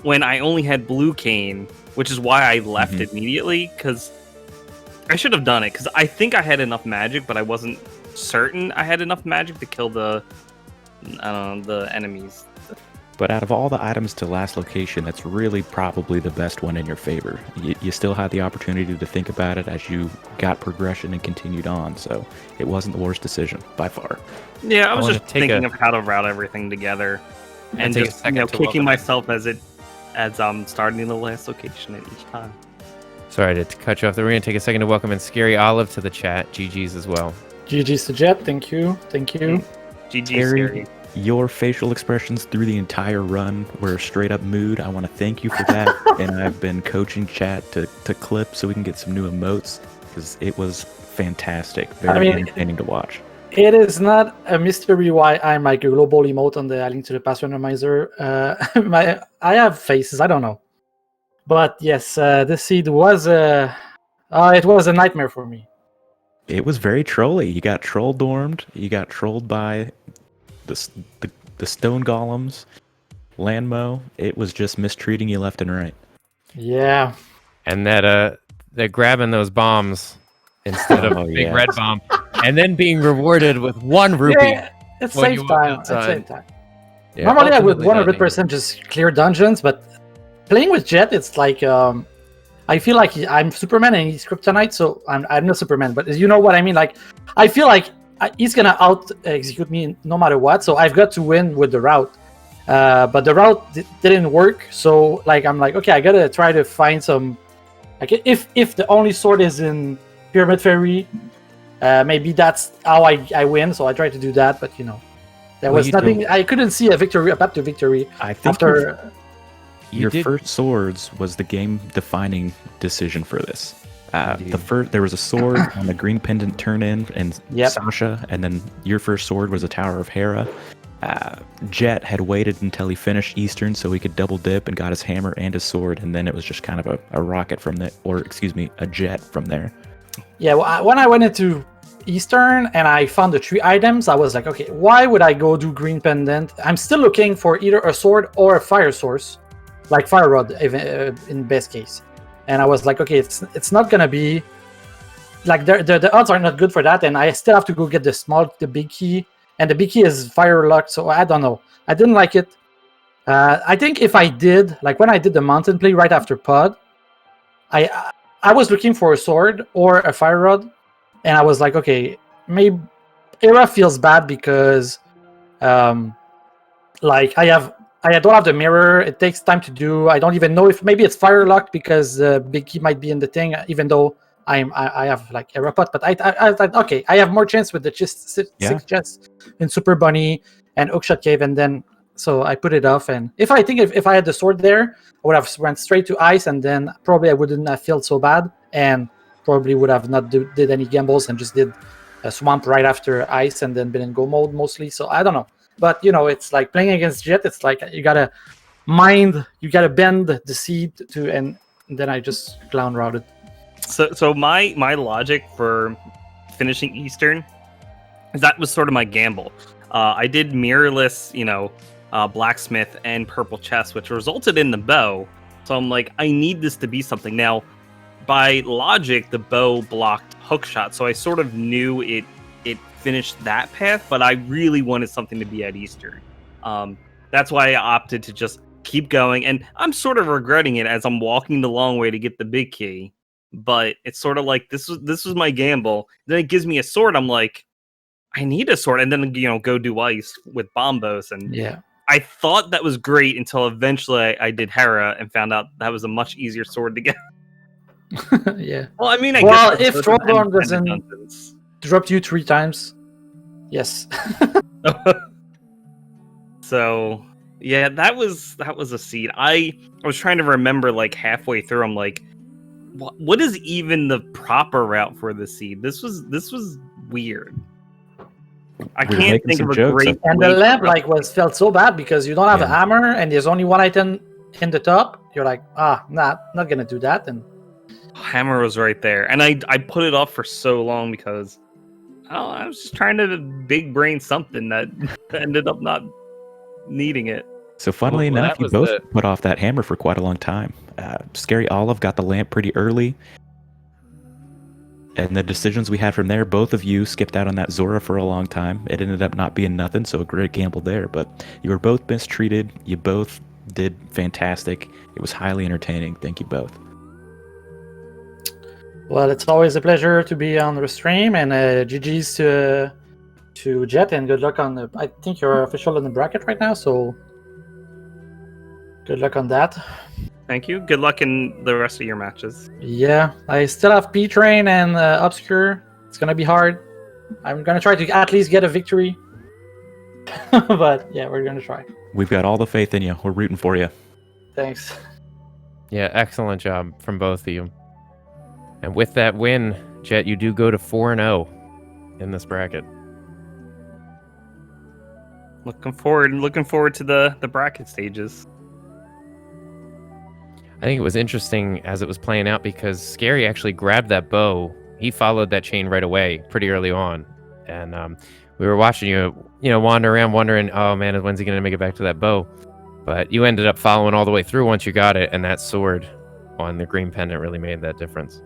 when I only had Blue Cane, which is why I left immediately, because I should have done it, because I think I had enough magic, but I wasn't certain I had enough magic to kill the enemies. But out of all the items to last location, that's really probably the best one in your favor. You still had the opportunity to think about it as you got progression and continued on, so it wasn't the worst decision, by far. Yeah, I was just thinking of how to route everything together, and just kicking myself as I'm starting the last location at each time. Sorry to cut you off. We're going to take a second to welcome in Scaryolive to the chat. GG's as well. GG's to Jet. Thank you. GG, Scary. Your facial expressions through the entire run were a straight up mood. I want to thank you for that. And I've been coaching chat to clip so we can get some new emotes, because it was fantastic. Very entertaining to watch. It is not a mystery why I'm like a global emote on the Link to the Past randomizer. I have faces, I don't know. But yes, this seed was it was a nightmare for me. It was very trolly. You got troll dormed. You got trolled by the stone golems, Landmo. It was just mistreating you left and right. Yeah. And that they're grabbing those bombs instead of big red bomb, and then being rewarded with 1 rupee. Yeah, it saves time. Yeah, normally I would 100% just clear dungeons, but playing with Jet, it's like I feel like I'm Superman and he's Kryptonite, so I'm not Superman, but you know what I mean? Like, I feel like he's gonna out-execute me no matter what, so I've got to win with the route. But the route didn't work, so like I'm like, okay, I gotta try to find some. Like, if the only sword is in Pyramid Fairy, maybe that's how I win. So I tried to do that, but there was nothing. I couldn't see a path to victory. I think after your first swords was the game-defining decision for this. There was a sword on the green pendant turn-in and Sasha, and then your first sword was a Tower of Hera. Jet had waited until he finished Eastern so he could double dip and got his hammer and his sword, and then it was just kind of a rocket from there, or excuse me, a jet from there. Yeah, when I went into Eastern and I found the 3 items, I was like, okay, why would I go do green pendant? I'm still looking for either a sword or a fire source, like fire rod in best case. And I was like, okay, it's not gonna be like the odds are not good for that, and I still have to go get the big key, and the big key is fire locked, so I don't know. I didn't like it. I think if I did, like when I did the mountain play right after pod, I was looking for a sword or a fire rod, and I was like, okay, maybe Era feels bad because, like I don't have the mirror. It takes time to do. I don't even know if maybe it's fire locked because the big key might be in the thing, even though I have like Era pot. But I thought, okay, I have more chance with the six chests in Super Bunny and Oakshot Cave, and then so I put it off. And if I had the sword there, I would have went straight to ice, and then probably I wouldn't have felt so bad, and probably would have not did any gambles and just did a swamp right after ice, and then been in go mode mostly. So I don't know, but it's like playing against Jet. It's like you gotta bend the seed to, and then I just clown routed. So my logic for finishing Eastern is that was sort of my gamble. I did mirrorless, blacksmith and purple chest, which resulted in the bow. So I'm like, I need this to be something. Now, by logic, the bow blocked hookshot, so I sort of knew it finished that path, but I really wanted something to be at Eastern. That's why I opted to just keep going, and I'm sort of regretting it as I'm walking the long way to get the big key. But it's sort of like this was my gamble. Then it gives me a sword. I'm like, I need a sword, and then go do ice with bombos, and I thought that was great until eventually I did Hera and found out that was a much easier sword to get. Yeah. Well, I mean, well, if Trollborn doesn't drop you 3 times, yes. So yeah, that was a seed. I was trying to remember like halfway through. I'm like, what is even the proper route for the seed? This was weird. I can't think of a great. And the lamp felt so bad because you don't have a hammer and there's only one item in the top. You're like, not gonna do that. And hammer was right there, and I put it off for so long because I was just trying to big brain something that ended up not needing it. So funnily enough, you both put off that hammer for quite a long time. Scaryolive got the lamp pretty early. And the decisions we had from there, both of you skipped out on that Zora for a long time. It ended up not being nothing, so a great gamble there. But you were both mistreated. You both did fantastic. It was highly entertaining. Thank you both. Well, it's always a pleasure to be on the stream, and GG's to Jet, and good luck on I think you're official in the bracket right now, so good luck on that. Thank you. Good luck in the rest of your matches. Yeah, I still have P-Train and Obscure. It's gonna be hard. I'm gonna try to at least get a victory. But yeah, we're gonna try. We've got all the faith in you. We're rooting for you. Thanks. Yeah, excellent job from both of you. And with that win, Jet, you do go to 4-0 in this bracket. Looking forward to the bracket stages. I think it was interesting as it was playing out because Scary actually grabbed that bow. He followed that chain right away, pretty early on, and we were watching you, wander around, wondering, oh man, when's he gonna make it back to that bow? But you ended up following all the way through once you got it, and that sword on the green pendant really made that difference.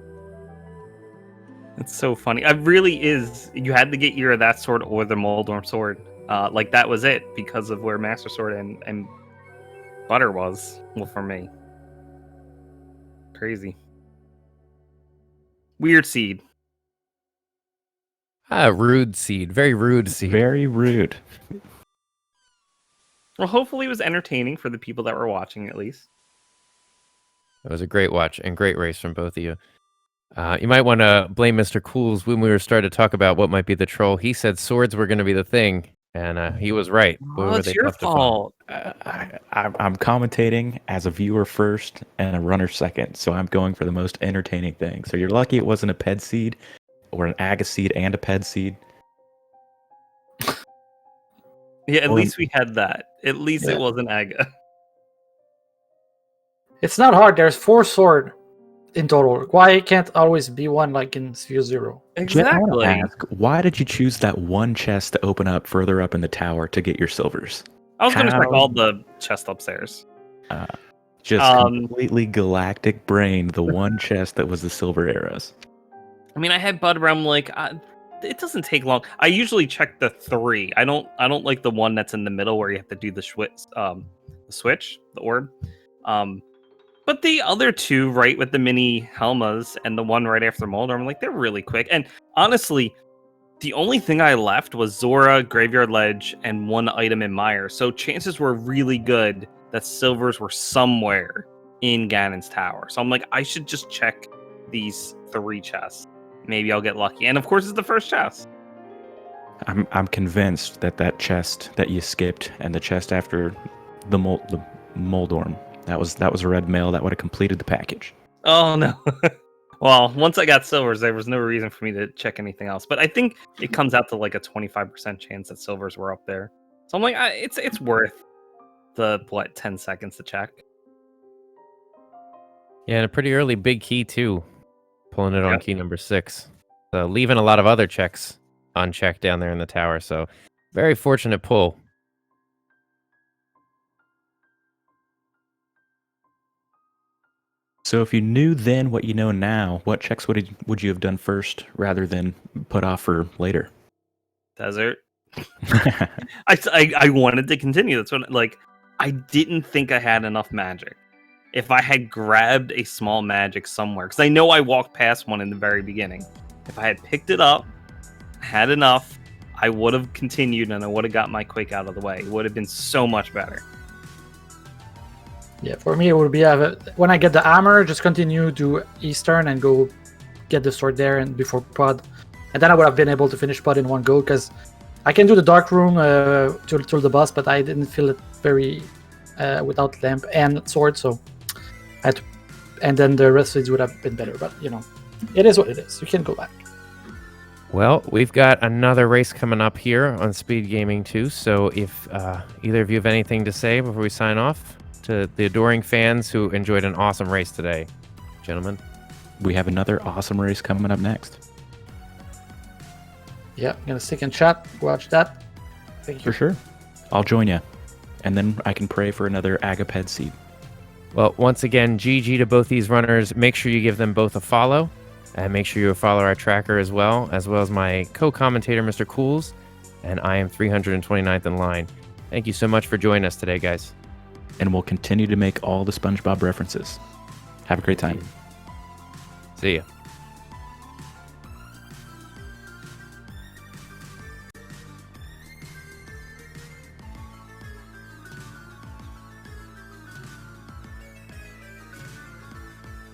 It's so funny. It really is. You had to get either that sword or the Moldorm sword. Like that was it because of where Master Sword and Butter was. Well, for me. Crazy. Weird seed. Rude seed. Very rude seed. Very rude. Well, hopefully it was entertaining for the people that were watching, at least. It was a great watch and great race from both of you. You might want to blame Mr. Cools when we were starting to talk about what might be the troll. He said swords were going to be the thing, and he was right. It's your fault. I'm commentating as a viewer first and a runner second, so I'm going for the most entertaining thing. So you're lucky it wasn't a ped seed or an aga seed and a ped seed. Yeah, at least we had that. At least it wasn't aga. It's not hard. There's 4 sword. in total? Why can't always be one like in Sphere Zero? Jet, I want to Exactly. ask, why did you choose that one chest to open up further up in the tower to get your silvers? I was going to check How- all the chests upstairs. Just Um, completely galactic brain, the one chest that was the silver arrows. I mean, I had Bud around like it doesn't take long. I usually check the 3. I don't like the one that's in the middle where you have to do the switch, the orb. But the other 2, right, with the mini Helmas and the one right after Molder, I'm like, they're really quick. And honestly, the only thing I left was Zora, Graveyard Ledge, and one item in Mire. So chances were really good that silvers were somewhere in Ganon's tower. So I'm like, I should just check these 3 chests. Maybe I'll get lucky. And of course, it's the first chest. I'm convinced that chest that you skipped and the chest after the Moldorm, that was a red mail that would have completed the package. Oh no. Well, once I got silvers, there was no reason for me to check anything else. But I think it comes out to like a 25% chance that silvers were up there. So I'm like, it's worth the 10 seconds to check. Yeah, and a pretty early big key too, pulling it on key number 6. So leaving a lot of other checks unchecked down there in the tower. So very fortunate pull. So if you knew then what you know now, what checks would you have done first rather than put off for later? Desert. I wanted to continue. That's what, like, I didn't think I had enough magic. If I had grabbed a small magic somewhere, because I know I walked past one in the very beginning. If I had picked it up, had enough, I would have continued and I would have got my Quake out of the way. It would have been so much better. Yeah, for me it would be when I get the armor, just continue to Eastern and go get the sword there and before Pod, and then I would have been able to finish Pod in one go because I can do the dark room to the boss, but I didn't feel it very without lamp and sword, so I had to, and then the rest of it would have been better. But you know, it is what it is. You can go back. Well, we've got another race coming up here on Speed Gaming 2. So if either of you have anything to say before we sign off to the adoring fans who enjoyed an awesome race today, gentlemen. We have another awesome race coming up next. Yeah, I'm gonna stick in chat, watch that. Thank you. For sure. I'll join you. And then I can pray for another Agaped seed. Well, once again, GG to both these runners. Make sure you give them both a follow. And make sure you follow our tracker as well as my co-commentator, Mr. Cools. And I am 329th in line. Thank you so much for joining us today, guys. And we'll continue to make all the SpongeBob references. Have a great time. See ya.